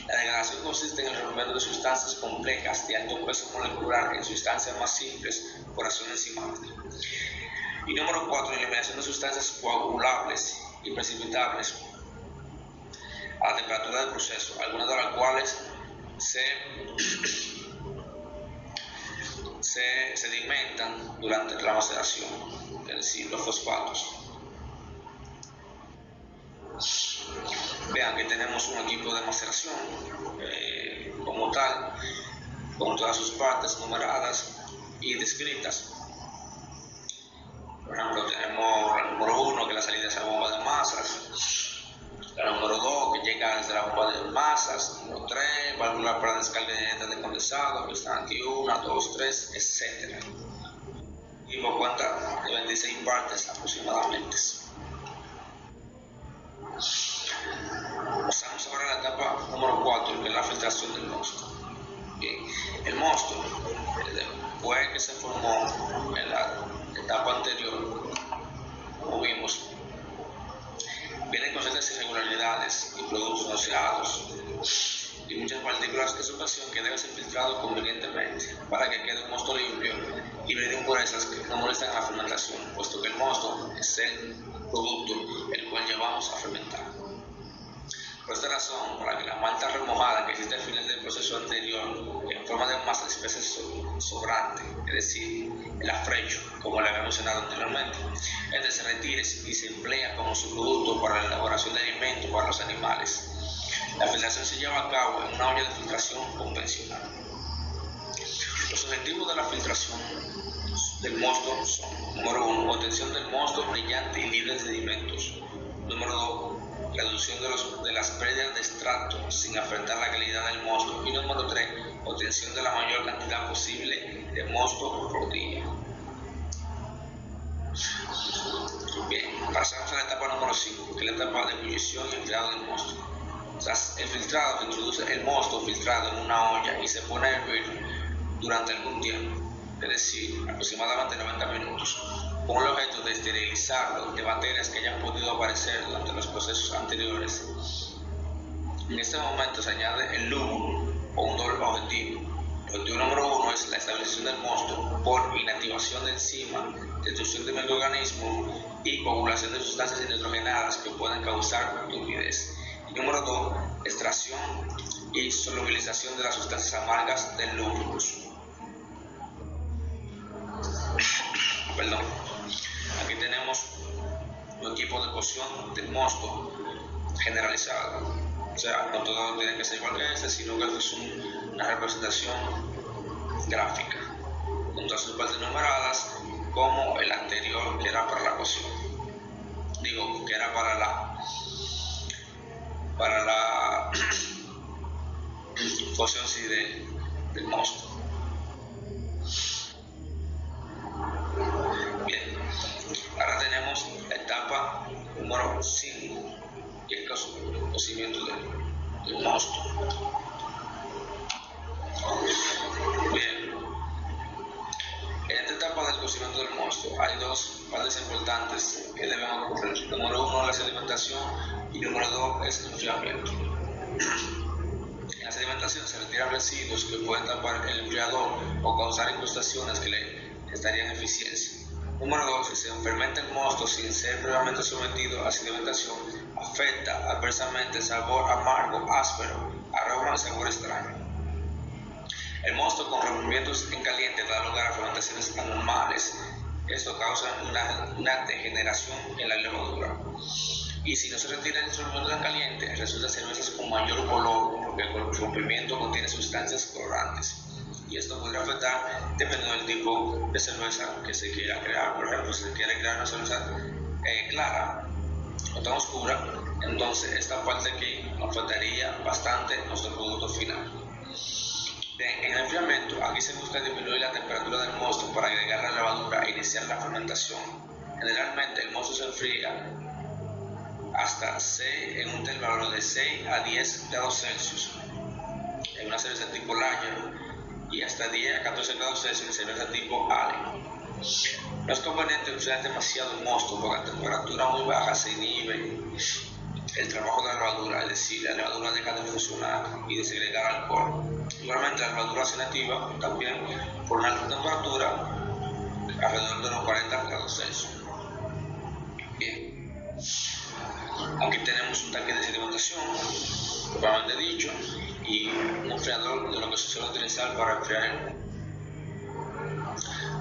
La degradación consiste en el removimiento de sustancias complejas de alto peso molecular en sustancias más simples por acción enzimática. Y número 4, eliminación de sustancias coagulables y precipitables a la temperatura del proceso, algunas de las cuales se sedimentan durante la maceración, es decir, los fosfatos. Vean que tenemos un equipo de maceración como tal, con todas sus partes numeradas y descritas. Por ejemplo, tenemos la número 1, que es la salida de esa bomba de masas; la número 2, que llega desde la bomba de masas; número 3, válvula para descarga de condensado, que están aquí 1, 2, 3, etc. Y por cuenta de 26 partes aproximadamente. Pasamos ahora a la etapa número 4, que es la filtración del mosto. Bien, el mosto, después que se formó en la etapa anterior, como vimos, viene con ciertas irregularidades y productos noceados y muchas partículas de suspensión que debe ser filtrado convenientemente para que quede un mosto limpio, libre de impurezas que no molestan a la fermentación, puesto que el mosto es el producto el cual llevamos a fermentar. Por esta razón, para que la malta remojada que existe al final del proceso anterior, en forma de masa espesa sobrante, es decir, el afrecho, como le había mencionado anteriormente, se retire y se emplea como subproducto para la elaboración de alimentos para los animales. La filtración se lleva a cabo en una olla de filtración convencional. Los objetivos de la filtración del mosto son: número 1, obtención del mosto brillante y libre de sedimentos; número 2, reducción de las pérdidas de extracto sin afectar la calidad del mosto. Y número 3, obtención de la mayor cantidad posible de mosto por día. Bien, pasamos a la etapa número 5, que es la etapa de ebullición y enfriado del mosto. Tras el filtrado, se introduce el mosto filtrado en una olla y se pone a hervir durante algún tiempo, es decir, aproximadamente 90 minutos, con el objeto de esterilizarlo de bacterias que hayan podido aparecer durante los procesos anteriores. En este momento se añade el lúpulo con un doble objetivo. El objetivo número 1 es la estabilización del mosto por inactivación de enzimas, destrucción de microorganismos y coagulación de sustancias nitrogenadas que pueden causar turbidez. Y número 2, extracción y solubilización de las sustancias amargas del lúpulo. Perdón. Aquí tenemos un equipo de cocción del mosto generalizado. O sea, no todo tiene que ser igual que este, sino que esto es una representación gráfica, con todas sus partes numeradas, como el anterior que era para la cocción. Digo, que era para la cocción sí, del mosto. Bien, ahora tenemos la etapa número 5, que es el cocimiento del mosto. Bien, en esta etapa del cocimiento del mosto hay dos partes importantes que deben ocurrir. Número 1 es la sedimentación y número 2 es el enfriamiento. En la sedimentación se retiran residuos que pueden tapar el enfriador o causar incrustaciones que le estarían eficiencia. Número 2, si se fermenta el mosto sin ser previamente sometido a sedimentación, afecta adversamente el sabor amargo, áspero, aroma y sabor extraño. El mosto con removimientos en caliente da lugar a fermentaciones anormales. Esto causa una degeneración en la levadura. Y si no se retira el removimiento en caliente, resulta cervezas con mayor color, porque el rompimiento contiene sustancias colorantes. Y esto podría afectar dependiendo del tipo de cerveza que se quiera crear. Por ejemplo, si se quiere crear una cerveza clara o tan oscura, entonces esta parte aquí afectaría bastante nuestro producto final. En el enfriamiento, aquí se busca disminuir la temperatura del mosto para agregar la levadura e iniciar la fermentación. Generalmente el mosto se enfría hasta en un intervalo de 6 a 10 grados Celsius en una cerveza tipo lager y hasta 10 a 14 grados Celsius en cerveza tipo ale. No es conveniente enfriar demasiado el mosto porque a temperatura muy baja se inhibe el trabajo de la levadura, es decir, la levadura deja de funcionar y de segregar alcohol. Igualmente la levadura se inactiva también por una alta temperatura alrededor de los 40 grados Celsius. Bien, aquí tenemos un tanque de sedimentación, propiamente dicho, y un enfriador de lo que se suele utilizar para enfriar.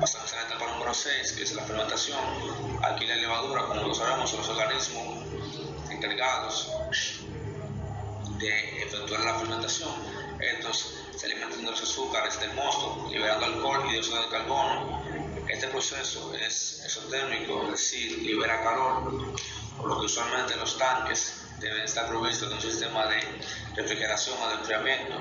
Pasamos a la etapa número 6, que es la fermentación. Aquí la levadura, como lo sabemos, son los organismos encargados de efectuar la fermentación. Estos se alimentan de los azúcares del mosto, liberando alcohol y dióxido de carbono. Este proceso es exotérmico, es decir, libera calor, por lo que usualmente los tanques deben estar provistos de un sistema de refrigeración o de enfriamiento.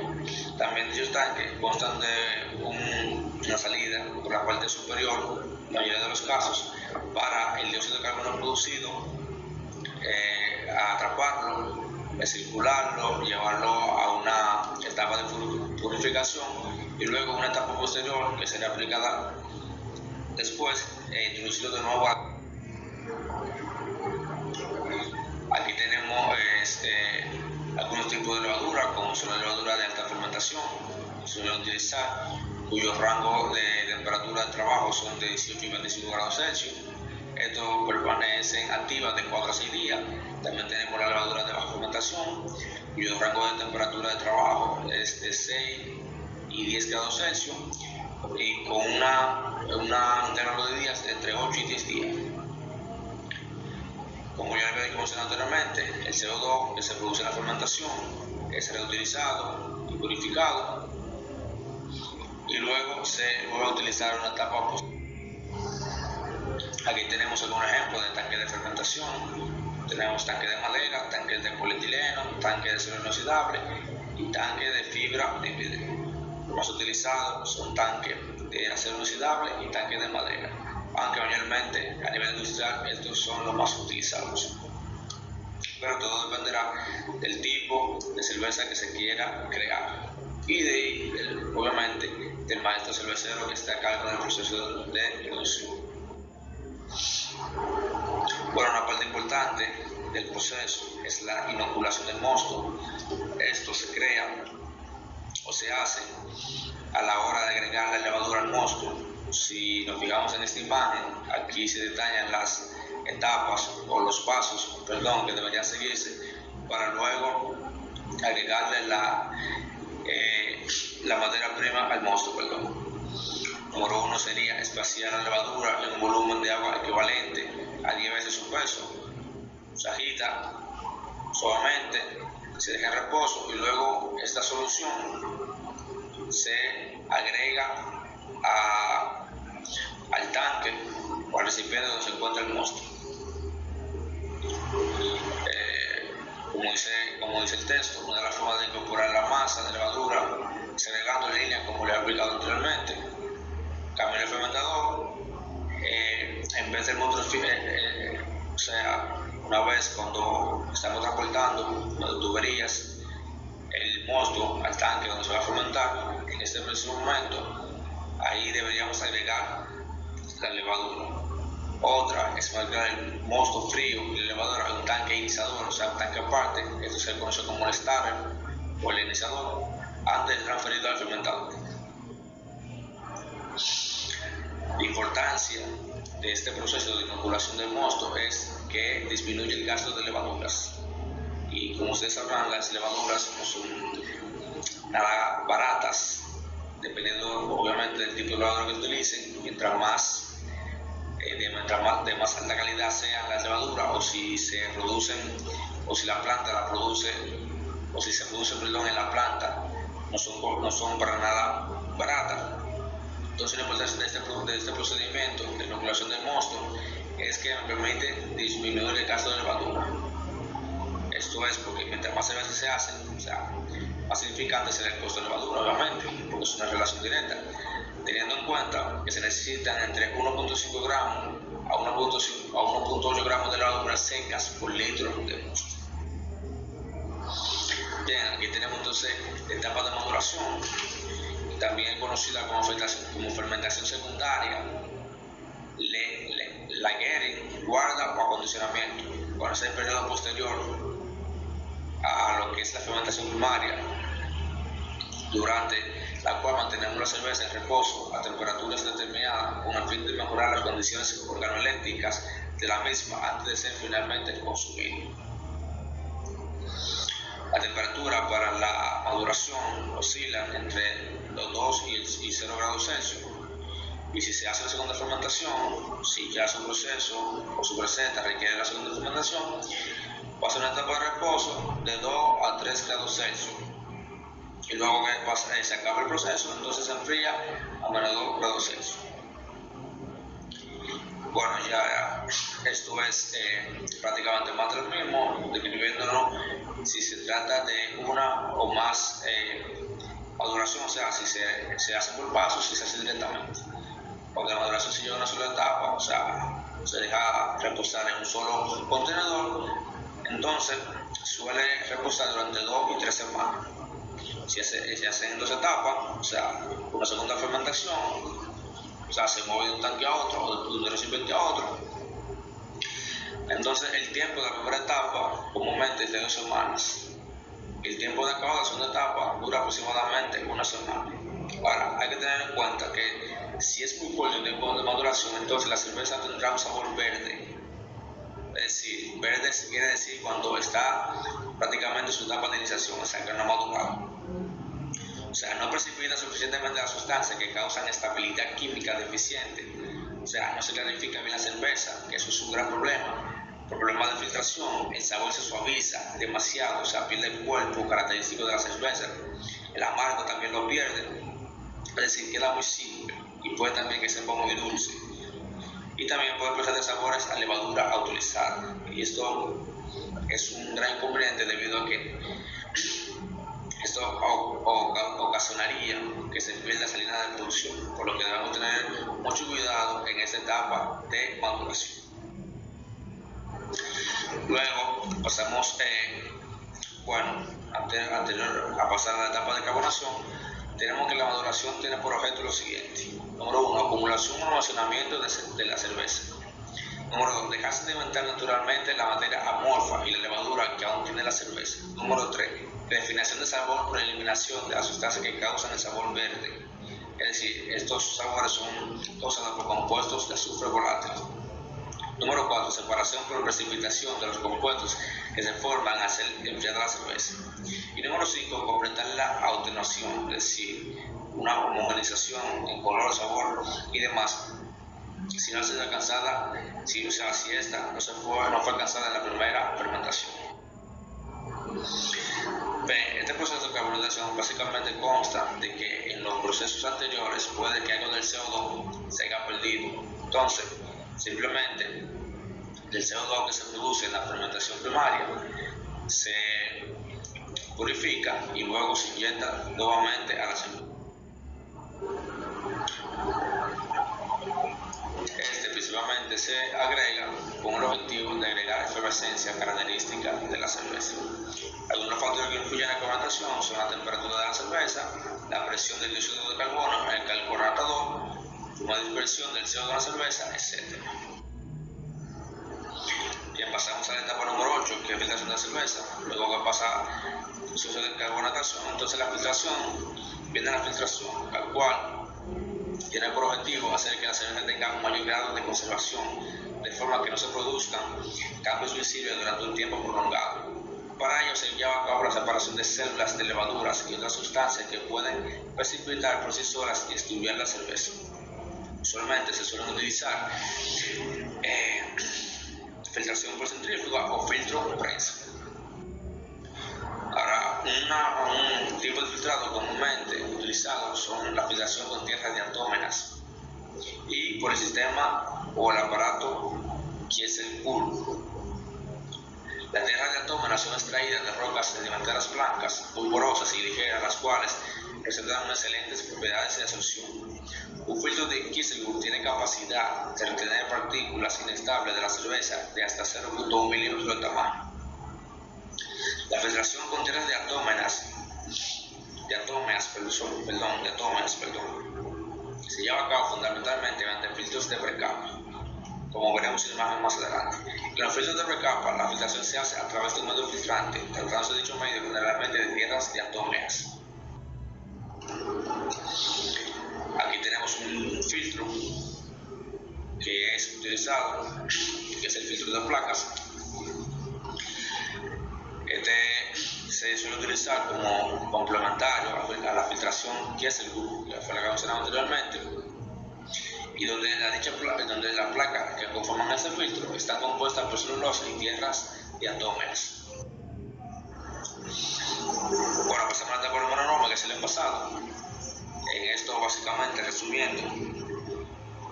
También dichos tanques constan de una salida por la parte superior, en la mayoría de los casos, para el dióxido de carbono producido, atraparlo, circularlo, llevarlo a una etapa de purificación y luego una etapa posterior que será aplicada después introducirlo de nuevo. Aquí tenemos algunos tipos de levadura, como son la levadura de alta fermentación, que se suele utilizar, cuyos rangos de temperatura de trabajo son de 18 y 25 grados Celsius. Estos permanecen activas de 4 a 6 días. También tenemos la levadura de baja fermentación, cuyo rango de temperatura de trabajo es de 6 y 10 grados Celsius, y con un intervalo de días entre 8 y 10 días. Como ya había mencionado anteriormente, el CO2 que se produce en la fermentación es reutilizado y purificado y luego se vuelve a utilizar en una etapa posterior. Aquí tenemos algún ejemplo de tanque de fermentación. tenemos tanques de madera, tanques de polietileno, tanques de acero inoxidable y tanques de fibra de vidrio. Los más utilizados son tanques de acero inoxidable y tanques de madera, aunque mayormente a nivel industrial estos son los más utilizados. Pero todo dependerá del tipo de cerveza que se quiera crear y obviamente del maestro cervecero que está a cargo del proceso de producción. Bueno, una parte importante del proceso es la inoculación del mosto. Esto se crea o se hace a la hora de agregar la levadura al mosto. Si nos fijamos en esta imagen, aquí se detallan las etapas o los pasos, que deberían seguirse para luego agregarle la materia prima al mosto. Número 1 sería espaciar la levadura en un volumen de agua equivalente a 10 veces su peso. Se agita suavemente, se deja en reposo y luego esta solución se agrega al tanque o al recipiente donde se encuentra el mosto. Como dice el texto, una de las formas de incorporar la masa de levadura es agregando en línea como le he explicado anteriormente. Cambia el fermentador, en vez del motor, o sea, una vez cuando estamos transportando las tuberías el mosto al tanque donde se va a fermentar, en este preciso momento, ahí deberíamos agregar la levadura. Otra es mezclar el mosto frío y la levadura en un tanque iniciador, o sea, un tanque aparte, esto se conoce como el starter o el iniciador, antes de transferirlo al fermentador. La importancia de este proceso de inoculación del mosto es que disminuye el gasto de levaduras. Y como ustedes sabrán, las levaduras no son nada baratas, dependiendo obviamente del tipo de levadura que utilicen. Mientras más de más alta calidad sean las levaduras, o si se producen, o si la planta la produce, o si se produce en la planta, no son para nada baratas. Entonces la importancia de este procedimiento de inoculación del mosto es que me permite disminuir el gasto de levadura. Esto es porque mientras más cerveza se hacen, o sea, más significante será el costo de levadura, obviamente, porque es una relación directa, teniendo en cuenta que se necesitan entre 1.5 gramos a 1.8 gramos de levaduras secas por litro de mosto. Bien, aquí tenemos entonces la etapa de maduración, también conocida como fermentación secundaria, lagering, guarda o acondicionamiento. Bueno, ese es el periodo posterior a lo que es la fermentación primaria, durante la cual mantenemos la cerveza en reposo a temperaturas determinadas con el fin de mejorar las condiciones organoeléctricas de la misma antes de ser finalmente consumida. La temperatura para la maduración oscila entre los 2 y 0 grados Celsius. Y si se hace la segunda fermentación, si ya su proceso o su receta requiere la segunda fermentación, pasa una etapa de reposo de 2 a 3 grados Celsius. Y luego que se acaba el proceso, entonces se enfría a menos 2 grados Celsius. Bueno, ya esto es prácticamente más de lo mismo, describiéndonos si se trata de una o más maduración, o sea, si se hace por pasos, si se hace directamente. Porque la maduración se lleva una sola etapa, o sea, se deja reposar en un solo contenedor, entonces suele reposar durante 2 y 3 semanas. Si se hace en 2 etapas, o sea, una segunda fermentación, o sea, se mueve de un tanque a otro o de un recipiente a otro. Entonces el tiempo de la primera etapa comúnmente es de 2 semanas. El tiempo de acabar la segunda etapa dura aproximadamente 1 semana. Ahora, hay que tener en cuenta que si es muy corto el tiempo de maduración, entonces la cerveza tendrá un sabor verde. Es decir, verde quiere decir cuando está prácticamente en su etapa de iniciación, o sea, que no ha madurado. O sea, no precipita suficientemente las sustancias que causan estabilidad química deficiente. O sea, no se clarifica bien la cerveza, que eso es un gran problema. Por problemas de filtración, el sabor se suaviza demasiado, o sea, pierde el cuerpo característico de la cerveza. El amargo también lo pierde, es decir, queda muy simple y puede también que sepa muy dulce. Y también puede prestar sabores a levadura a utilizar. Y esto es un gran inconveniente debido a que esto ocasionaría que se pierda salina de producción, por lo que debemos tener mucho cuidado en esta etapa de maduración. Luego pasamos, anterior a pasar a la etapa de carbonación, tenemos que la maduración tiene por objeto lo siguiente. Número 1, acumulación o almacenamiento de la cerveza. Número 2, dejar sedimentar naturalmente la materia amorfa y la levadura que aún tiene la cerveza. Número 3, definición de sabor por eliminación de las sustancias que causan el sabor verde. Es decir, estos sabores son causados por compuestos de azufre volátil. Número 4, separación por precipitación de los compuestos que se forman al ser enfriada la cerveza. Y número 5, completar la atenuación, es decir, una homogenización en color, sabor y demás. Si no ha sido alcanzada, si esta no fue alcanzada en la primera fermentación. Este proceso de carbonatación básicamente consta de que en los procesos anteriores puede que algo del CO2 se haya perdido. Entonces, simplemente el CO2 que se produce en la fermentación primaria se purifica y luego se inyecta nuevamente a la cerveza. Principalmente se agrega con el objetivo de agregar efervescencia característica de la cerveza. Algunos factores que influyen en la carbonatación son la temperatura de la cerveza, la presión del dióxido de carbono en el carbonatador, la dispersión del CO2 de la cerveza, etc. Bien, pasamos a la etapa número 8, que es filtración de la cerveza. Luego que pasa el proceso de carbonatación, entonces la filtración, viene la filtración, la cual tiene por objetivo hacer que la cerveza tenga un mayor grado de conservación, de forma que no se produzcan cambios visibles durante un tiempo prolongado. Para ello se lleva a cabo la separación de células de levaduras y otras sustancias que pueden precipitar por sí solas y extruir la cerveza. Usualmente se suelen utilizar filtración por centrífuga o filtro de prensa. Ahora, un tipo de filtrado comúnmente utilizado son la filtración con tierras diatómenas y por el sistema o el aparato Kieselguhr. Las tierras diatómenas son extraídas de rocas sedimentarias blancas, muy porosas y ligeras, las cuales presentan excelentes propiedades de absorción. Un filtro de Kieselguhr tiene capacidad de retener partículas inestables de la cerveza de hasta 0.1 milímetros de tamaño. La filtración con tierras diatómeas, se lleva a cabo fundamentalmente mediante filtros de precapa, como veremos en la imagen más adelante. En los filtros de precapa, la filtración se hace a través de un medio filtrante, tratándose de dicho medio generalmente de tierras diatómeas. Aquí tenemos un filtro que es utilizado, que es el filtro de placas. Se suele utilizar como complementario a la filtración Kieselguhr, que fue la que mencionamos anteriormente, y donde las placas que conforman este filtro están compuestas por celulosa y tierras diatómeas. Bueno, pasamos a la etapa número 9, que es el envasado. En esto, básicamente, resumiendo,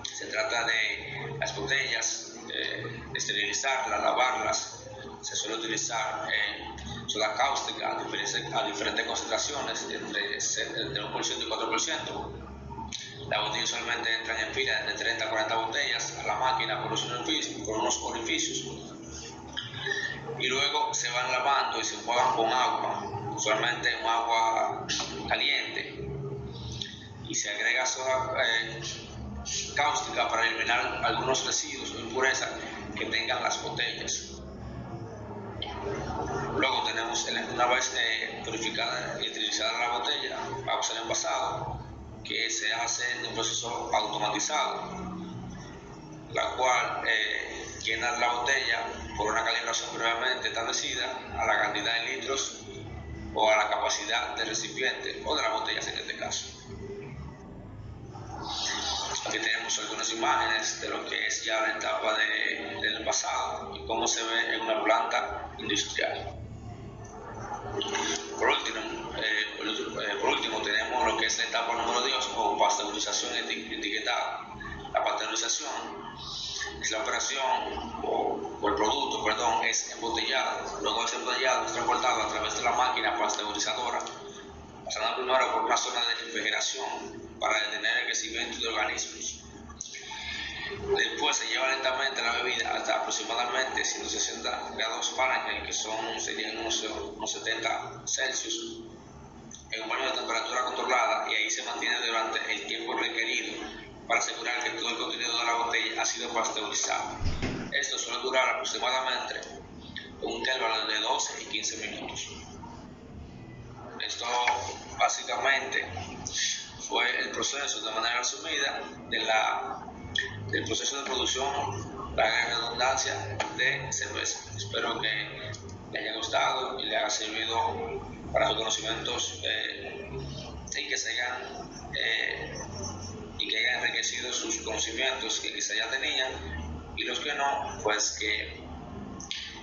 se trata de las botellas, esterilizarlas, lavarlas. Se suele utilizar soda cáustica a diferentes concentraciones, entre 1% y 4%. Las botellas usualmente entran en fila de 30 a 40 botellas a la máquina por unos orificios. Y luego se van lavando y se enjuagan con agua, usualmente un agua caliente. Y se agrega soda cáustica para eliminar algunos residuos o impurezas que tengan las botellas. Luego tenemos, una vez purificada y utilizada la botella, vamos al envasado, que se hace en un proceso automatizado, la cual llena la botella por una calibración previamente establecida a la cantidad de litros o a la capacidad del recipiente o de las botellas en este caso. Aquí tenemos algunas imágenes de lo que es ya la etapa del envasado y cómo se ve en una planta industrial. Por último, tenemos lo que es la etapa número 2 o pasteurización etiquetada. La pasteurización Si la operación o el producto, perdón, es embotellado, luego es embotellado, es transportado a través de la máquina pasteurizadora, pasando primero por una zona de refrigeración para detener el crecimiento de organismos. Después se lleva lentamente la bebida hasta aproximadamente 160 grados Fahrenheit, que serían unos 70 Celsius, en un baño de temperatura controlada, y ahí se mantiene durante el tiempo requerido para asegurar que todo el contenido de la botella ha sido pasteurizado. Esto suele durar aproximadamente un intervalo de 12 y 15 minutos. Esto básicamente fue el proceso, de manera resumida, del proceso de producción, la redundancia, de cerveza. Espero que le haya gustado y le haya servido para sus conocimientos y que hayan enriquecido sus conocimientos que quizá ya tenían, y los que no, pues que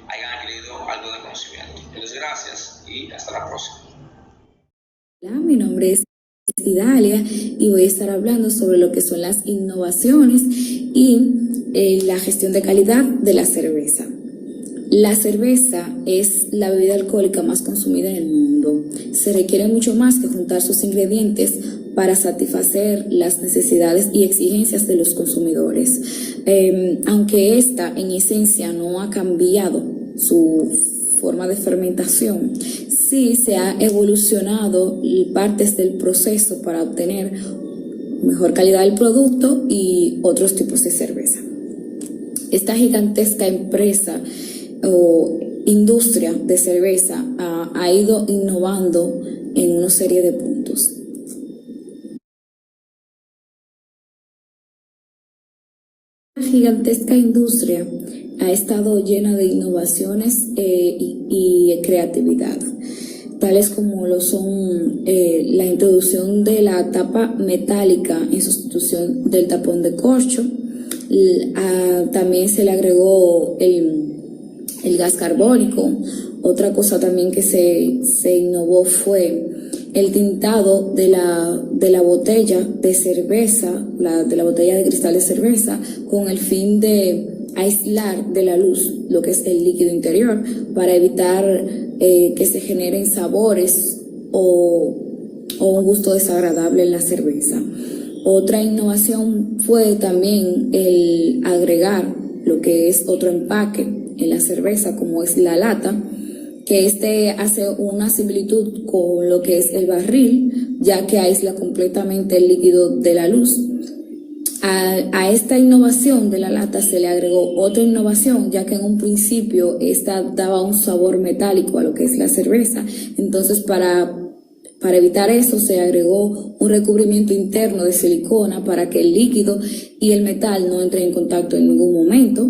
hayan adquirido algo de conocimiento. Muchas gracias y hasta la próxima. Hola, mi nombre es Idalia y voy a estar hablando sobre lo que son las innovaciones y la gestión de calidad de la cerveza. La cerveza es la bebida alcohólica más consumida en el mundo. Se requiere mucho más que juntar sus ingredientes para satisfacer las necesidades y exigencias de los consumidores. Aunque esta en esencia no ha cambiado su forma de fermentación, sí se ha evolucionado partes del proceso para obtener mejor calidad del producto y otros tipos de cerveza. Esta gigantesca empresa o industria de cerveza ha ido innovando en una serie de puntos. La gigantesca industria ha estado llena de innovaciones y creatividad, tales como lo son la introducción de la tapa metálica en sustitución del tapón de corcho. También se le agregó el gas carbónico. Otra cosa también que se innovó fue el tintado de la botella de cerveza, de la botella de cristal de cerveza, con el fin de aislar de la luz lo que es el líquido interior, para evitar que se generen sabores o un gusto desagradable en la cerveza. Otra innovación fue también el agregar lo que es otro empaque en la cerveza, como es la lata, que hace una similitud con lo que es el barril, ya que aísla completamente el líquido de la luz. A esta innovación de la lata se le agregó otra innovación, ya que en un principio esta daba un sabor metálico a lo que es la cerveza. Entonces, para evitar eso, se agregó un recubrimiento interno de silicona para que el líquido y el metal no entren en contacto en ningún momento.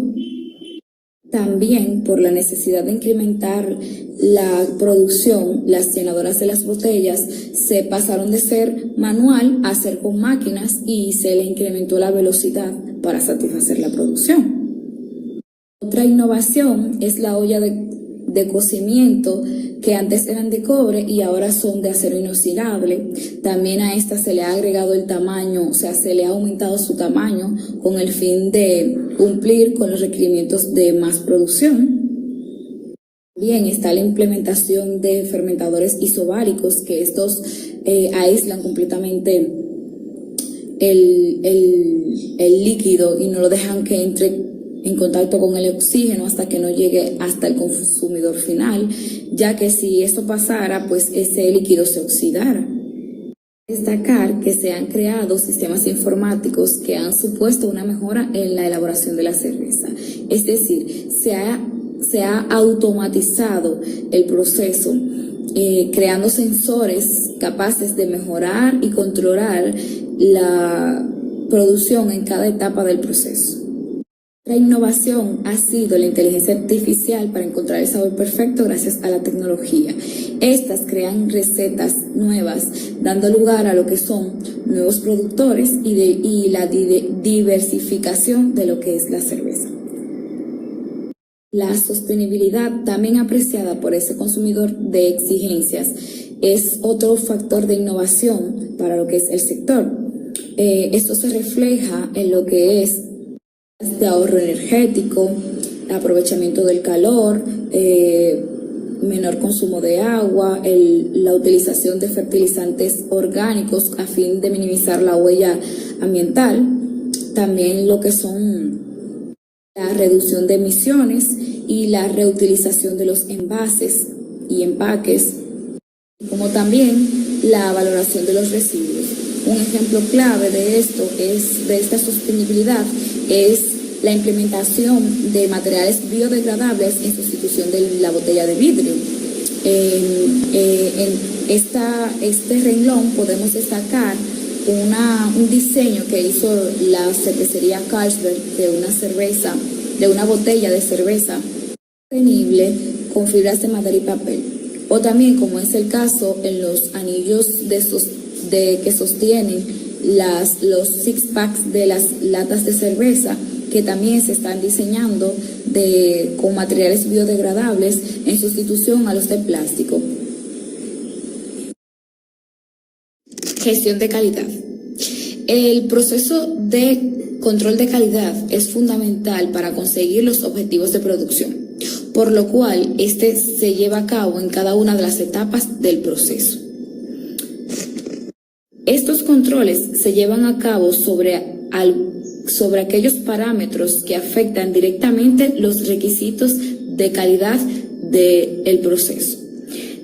También, por la necesidad de incrementar la producción, las llenadoras de las botellas se pasaron de ser manual a ser con máquinas, y se le incrementó la velocidad para satisfacer la producción. Otra innovación es la olla de cocimiento, que antes eran de cobre y ahora son de acero inoxidable. También a esta se le ha agregado el tamaño, o sea, se le ha aumentado su tamaño con el fin de cumplir con los requerimientos de más producción. Bien, está la implementación de fermentadores isobáricos, que estos aíslan completamente el líquido y no lo dejan que entre en contacto con el oxígeno hasta que no llegue hasta el consumidor final, ya que si esto pasara, pues ese líquido se oxidara. Destacar que se han creado sistemas informáticos que han supuesto una mejora en la elaboración de la cerveza. Es decir, se ha automatizado el proceso, creando sensores capaces de mejorar y controlar la producción en cada etapa del proceso. La innovación ha sido la inteligencia artificial para encontrar el sabor perfecto gracias a la tecnología. Estas crean recetas nuevas, dando lugar a lo que son nuevos productores y la diversificación de lo que es la cerveza. La sostenibilidad, también apreciada por ese consumidor de exigencias, es otro factor de innovación para lo que es el sector. Esto se refleja en lo que es de ahorro energético, aprovechamiento del calor, menor consumo de agua, la utilización de fertilizantes orgánicos a fin de minimizar la huella ambiental, también lo que son la reducción de emisiones y la reutilización de los envases y empaques, como también la valoración de los residuos. Un ejemplo clave de esta sostenibilidad es la implementación de materiales biodegradables en sustitución de la botella de vidrio. En este renglón podemos destacar un diseño que hizo la cervecería Carlsberg de una botella de cerveza sostenible con fibras de madera y papel. O también, como es el caso en los anillos que sostienen los six packs de las latas de cerveza, que también se están diseñando con materiales biodegradables en sustitución a los de plástico. Gestión de calidad. El proceso de control de calidad es fundamental para conseguir los objetivos de producción, por lo cual este se lleva a cabo en cada una de las etapas del proceso. Estos controles se llevan a cabo sobre aquellos parámetros que afectan directamente los requisitos de calidad del proceso,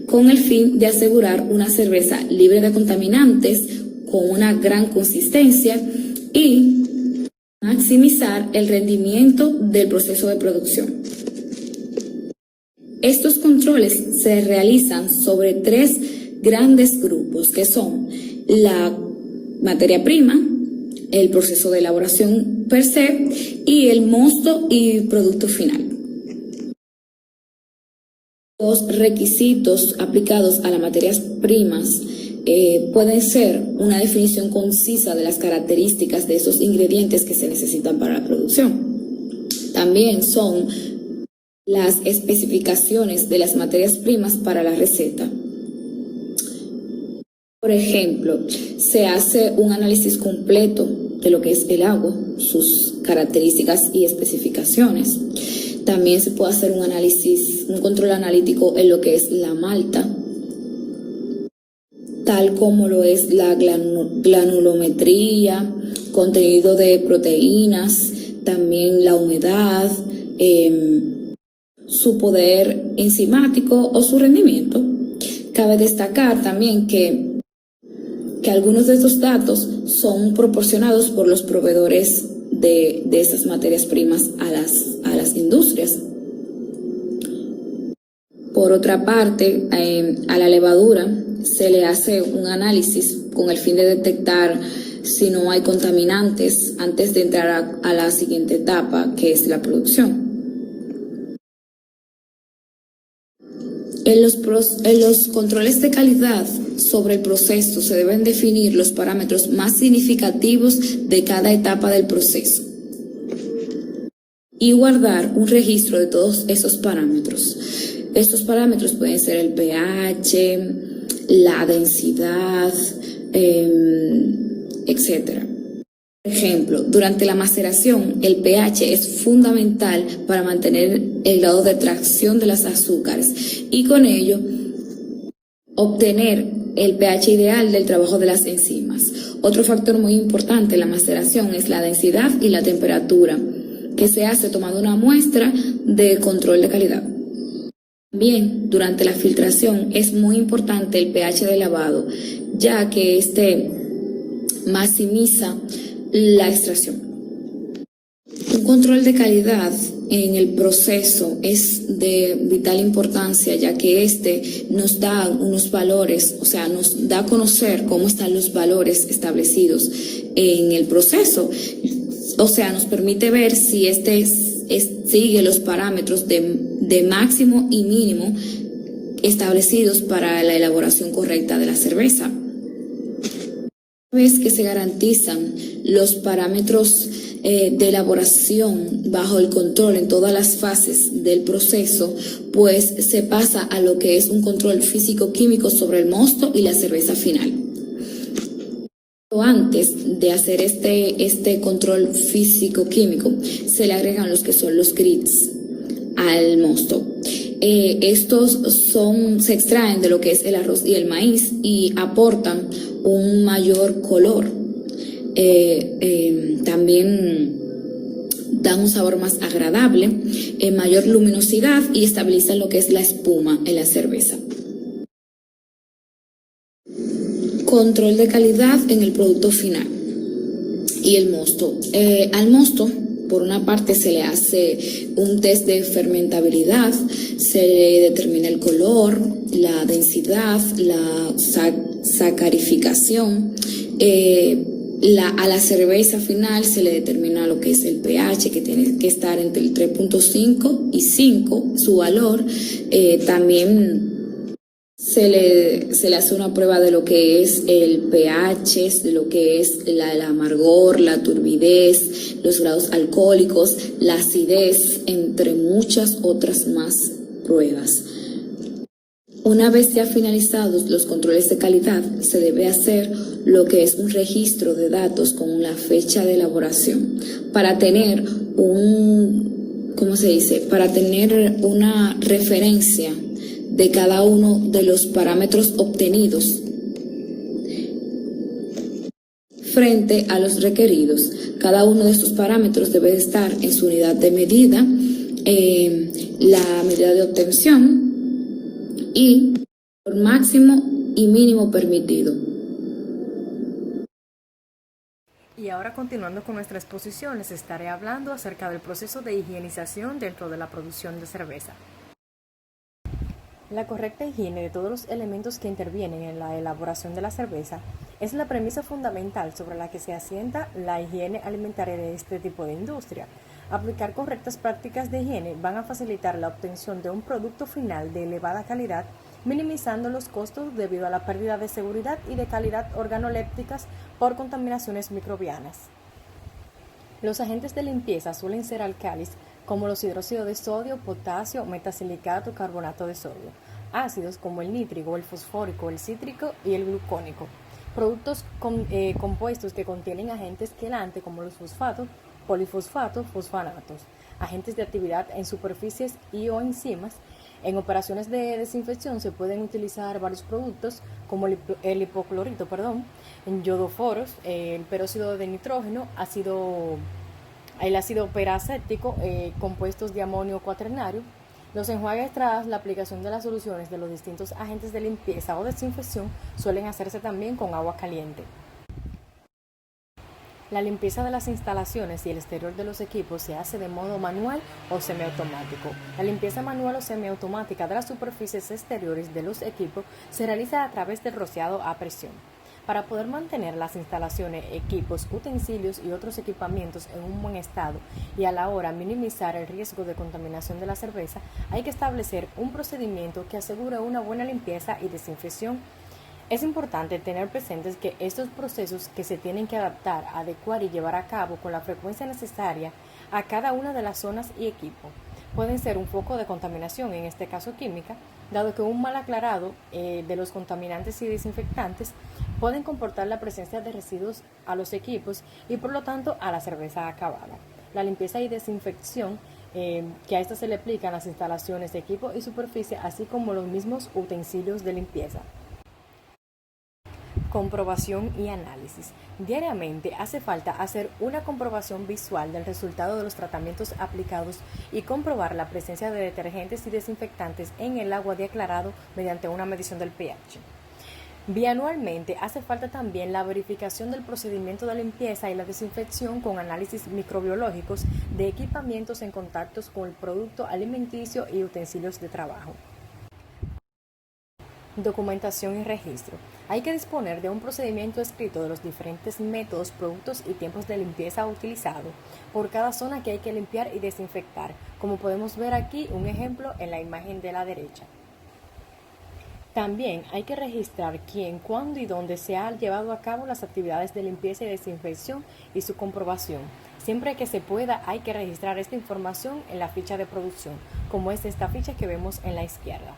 con el fin de asegurar una cerveza libre de contaminantes, con una gran consistencia y maximizar el rendimiento del proceso de producción. Estos controles se realizan sobre 3 grandes grupos, que son la materia prima, el proceso de elaboración per se y el mosto y producto final. Los requisitos aplicados a las materias primas pueden ser una definición concisa de las características de esos ingredientes que se necesitan para la producción. También son las especificaciones de las materias primas para la receta. Por ejemplo, se hace un análisis completo de lo que es el agua, sus características y especificaciones. También se puede hacer un control analítico en lo que es la malta, tal como lo es la granulometría, contenido de proteínas, también la humedad, su poder enzimático o su rendimiento. Cabe destacar también que algunos de estos datos son proporcionados por los proveedores de estas materias primas a las industrias. Por otra parte, a la levadura se le hace un análisis con el fin de detectar si no hay contaminantes antes de entrar a la siguiente etapa, que es la producción. En los controles de calidad sobre el proceso se deben definir los parámetros más significativos de cada etapa del proceso y guardar un registro de todos esos parámetros. Estos parámetros pueden ser el pH, la densidad, etc. Por ejemplo, durante la maceración, el pH es fundamental para mantener el grado de tracción de los azúcares y con ello obtener el pH ideal del trabajo de las enzimas. Otro factor muy importante en la maceración es la densidad y la temperatura, que se hace tomando una muestra de control de calidad. También durante la filtración es muy importante el pH de lavado, ya que este maximiza la extracción. Un control de calidad en el proceso es de vital importancia, ya que este nos da unos valores, o sea, nos da a conocer cómo están los valores establecidos en el proceso. O sea, nos permite ver si sigue los parámetros de máximo y mínimo establecidos para la elaboración correcta de la cerveza. Una vez que se garantizan los parámetros de elaboración bajo el control en todas las fases del proceso, pues se pasa a lo que es un control físico-químico sobre el mosto y la cerveza final. Antes de hacer este control físico-químico, se le agregan los que son los grits al mosto. Estos se extraen de lo que es el arroz y el maíz y aportan un mayor color. También dan un sabor más agradable, mayor luminosidad y estabilizan lo que es la espuma en la cerveza. Control de calidad en el producto final y el mosto. Al mosto, por una parte, se le hace un test de fermentabilidad, se le determina el color, la densidad, la sacarificación. A la cerveza final se le determina lo que es el pH, que tiene que estar entre el 3.5 y 5, su valor. También se le hace una prueba de lo que es el pH, de lo que es el amargor, la turbidez, los grados alcohólicos, la acidez, entre muchas otras más pruebas. Una vez ya finalizados los controles de calidad, se debe hacer lo que es un registro de datos con la fecha de elaboración para tener para tener una referencia de cada uno de los parámetros obtenidos frente a los requeridos. Cada uno de estos parámetros debe estar en su unidad de medida, la medida de obtención y el máximo y mínimo permitido. Y ahora, continuando con nuestra exposición, les estaré hablando acerca del proceso de higienización dentro de la producción de cerveza. La correcta higiene de todos los elementos que intervienen en la elaboración de la cerveza es la premisa fundamental sobre la que se asienta la higiene alimentaria de este tipo de industria. Aplicar correctas prácticas de higiene van a facilitar la obtención de un producto final de elevada calidad, minimizando los costos debido a la pérdida de seguridad y de calidad organolépticas por contaminaciones microbianas. Los agentes de limpieza suelen ser álcalis, como los hidróxidos de sodio, potasio, metasilicato, carbonato de sodio, ácidos como el nítrico, el fosfórico, el cítrico y el glucónico, productos compuestos que contienen agentes quelantes como los fosfatos, polifosfatos, fosfanatos, agentes de actividad en superficies y o enzimas. En operaciones de desinfección se pueden utilizar varios productos como el hipoclorito, en iodoforos, el peróxido de nitrógeno, el ácido peracético, compuestos de amonio cuaternario, los enjuagues tras la aplicación de las soluciones de los distintos agentes de limpieza o desinfección suelen hacerse también con agua caliente. La limpieza de las instalaciones y el exterior de los equipos se hace de modo manual o semiautomático. La limpieza manual o semiautomática de las superficies exteriores de los equipos se realiza a través del rociado a presión. Para poder mantener las instalaciones, equipos, utensilios y otros equipamientos en un buen estado y a la hora minimizar el riesgo de contaminación de la cerveza, hay que establecer un procedimiento que asegure una buena limpieza y desinfección. Es importante tener presentes que estos procesos que se tienen que adaptar, adecuar y llevar a cabo con la frecuencia necesaria a cada una de las zonas y equipos pueden ser un foco de contaminación, en este caso química, dado que un mal aclarado de los contaminantes y desinfectantes pueden comportar la presencia de residuos a los equipos y por lo tanto a la cerveza acabada. La limpieza y desinfección que a esta se le aplican las instalaciones de equipo y superficie, así como los mismos utensilios de limpieza. Comprobación y análisis. Diariamente hace falta hacer una comprobación visual del resultado de los tratamientos aplicados y comprobar la presencia de detergentes y desinfectantes en el agua de aclarado mediante una medición del pH. Bianualmente hace falta también la verificación del procedimiento de limpieza y la desinfección con análisis microbiológicos de equipamientos en contactos con el producto alimenticio y utensilios de trabajo. Documentación y registro. Hay que disponer de un procedimiento escrito de los diferentes métodos, productos y tiempos de limpieza utilizados por cada zona que hay que limpiar y desinfectar, como podemos ver aquí un ejemplo en la imagen de la derecha. También hay que registrar quién, cuándo y dónde se han llevado a cabo las actividades de limpieza y desinfección y su comprobación. Siempre que se pueda hay que registrar esta información en la ficha de producción, como es esta ficha que vemos en la izquierda.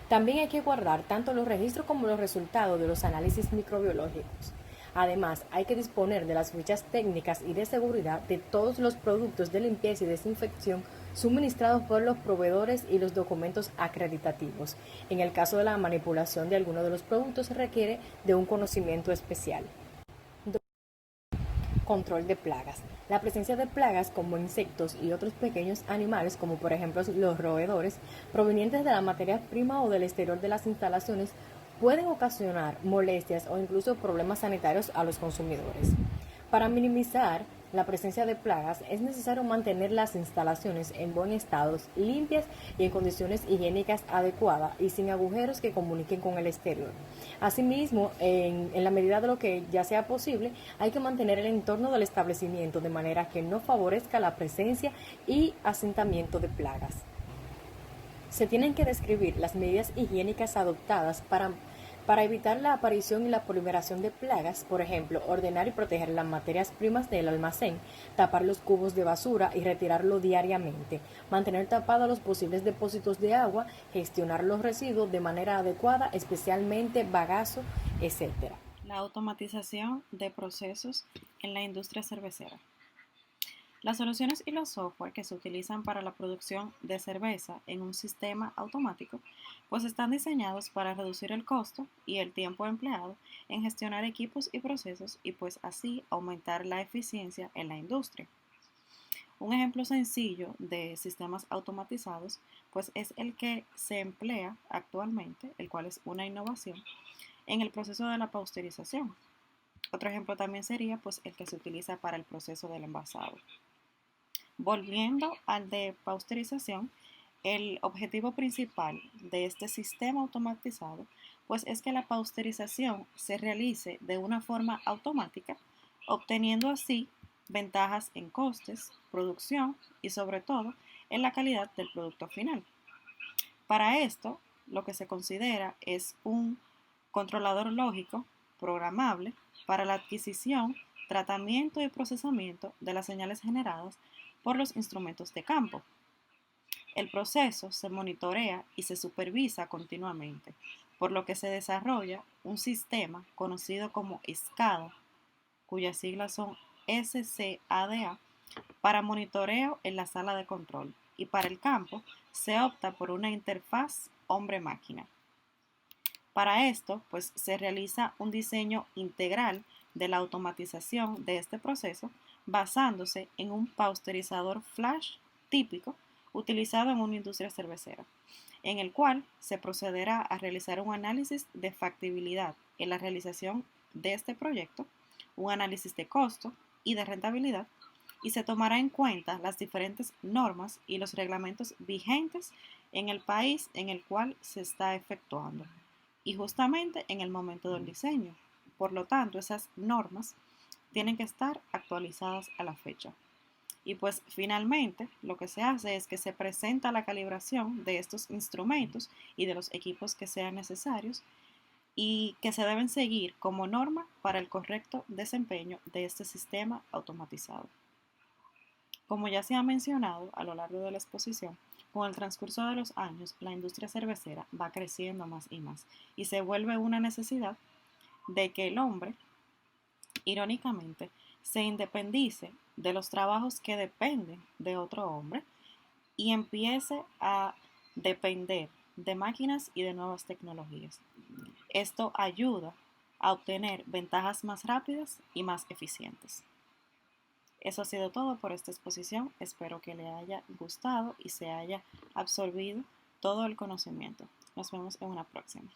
También hay que guardar tanto los registros como los resultados de los análisis microbiológicos. Además, hay que disponer de las fichas técnicas y de seguridad de todos los productos de limpieza y desinfección suministrados por los proveedores y los documentos acreditativos. En el caso de la manipulación de alguno de los productos se requiere de un conocimiento especial. Control de plagas. La presencia de plagas como insectos y otros pequeños animales, como por ejemplo los roedores, provenientes de la materia prima o del exterior de las instalaciones, pueden ocasionar molestias o incluso problemas sanitarios a los consumidores. Para minimizar la presencia de plagas es necesario mantener las instalaciones en buen estado, limpias y en condiciones higiénicas adecuadas y sin agujeros que comuniquen con el exterior. Asimismo, en la medida de lo que ya sea posible, hay que mantener el entorno del establecimiento de manera que no favorezca la presencia y asentamiento de plagas. Se tienen que describir las medidas higiénicas adoptadas para evitar la aparición y la proliferación de plagas, por ejemplo, ordenar y proteger las materias primas del almacén, tapar los cubos de basura y retirarlo diariamente, mantener tapados los posibles depósitos de agua, gestionar los residuos de manera adecuada, especialmente bagazo, etc. La automatización de procesos en la industria cervecera. Las soluciones y los software que se utilizan para la producción de cerveza en un sistema automático, pues están diseñados para reducir el costo y el tiempo empleado en gestionar equipos y procesos y pues así aumentar la eficiencia en la industria. Un ejemplo sencillo de sistemas automatizados pues es el que se emplea actualmente, el cual es una innovación en el proceso de la pasteurización. Otro ejemplo también sería pues el que se utiliza para el proceso del envasado. Volviendo al de pasteurización, el objetivo principal de este sistema automatizado pues es que la pasteurización se realice de una forma automática, obteniendo así ventajas en costes, producción y sobre todo en la calidad del producto final. Para esto, lo que se considera es un controlador lógico programable para la adquisición, tratamiento y procesamiento de las señales generadas por los instrumentos de campo. El proceso se monitorea y se supervisa continuamente, por lo que se desarrolla un sistema conocido como SCADA, cuyas siglas son SCADA, para monitoreo en la sala de control, y para el campo se opta por una interfaz hombre-máquina. Para esto, pues se realiza un diseño integral de la automatización de este proceso basándose en un pasteurizador flash típico utilizado en una industria cervecera, en el cual se procederá a realizar un análisis de factibilidad en la realización de este proyecto, un análisis de costo y de rentabilidad, y se tomará en cuenta las diferentes normas y los reglamentos vigentes en el país en el cual se está efectuando y justamente en el momento del diseño. Por lo tanto, esas normas tienen que estar actualizadas a la fecha. Y pues finalmente lo que se hace es que se presenta la calibración de estos instrumentos y de los equipos que sean necesarios y que se deben seguir como norma para el correcto desempeño de este sistema automatizado. Como ya se ha mencionado a lo largo de la exposición, con el transcurso de los años, la industria cervecera va creciendo más y más y se vuelve una necesidad de que el hombre, irónicamente, se independice de los trabajos que dependen de otro hombre y empiece a depender de máquinas y de nuevas tecnologías. Esto ayuda a obtener ventajas más rápidas y más eficientes. Eso ha sido todo por esta exposición. Espero que le haya gustado y se haya absorbido todo el conocimiento. Nos vemos en una próxima.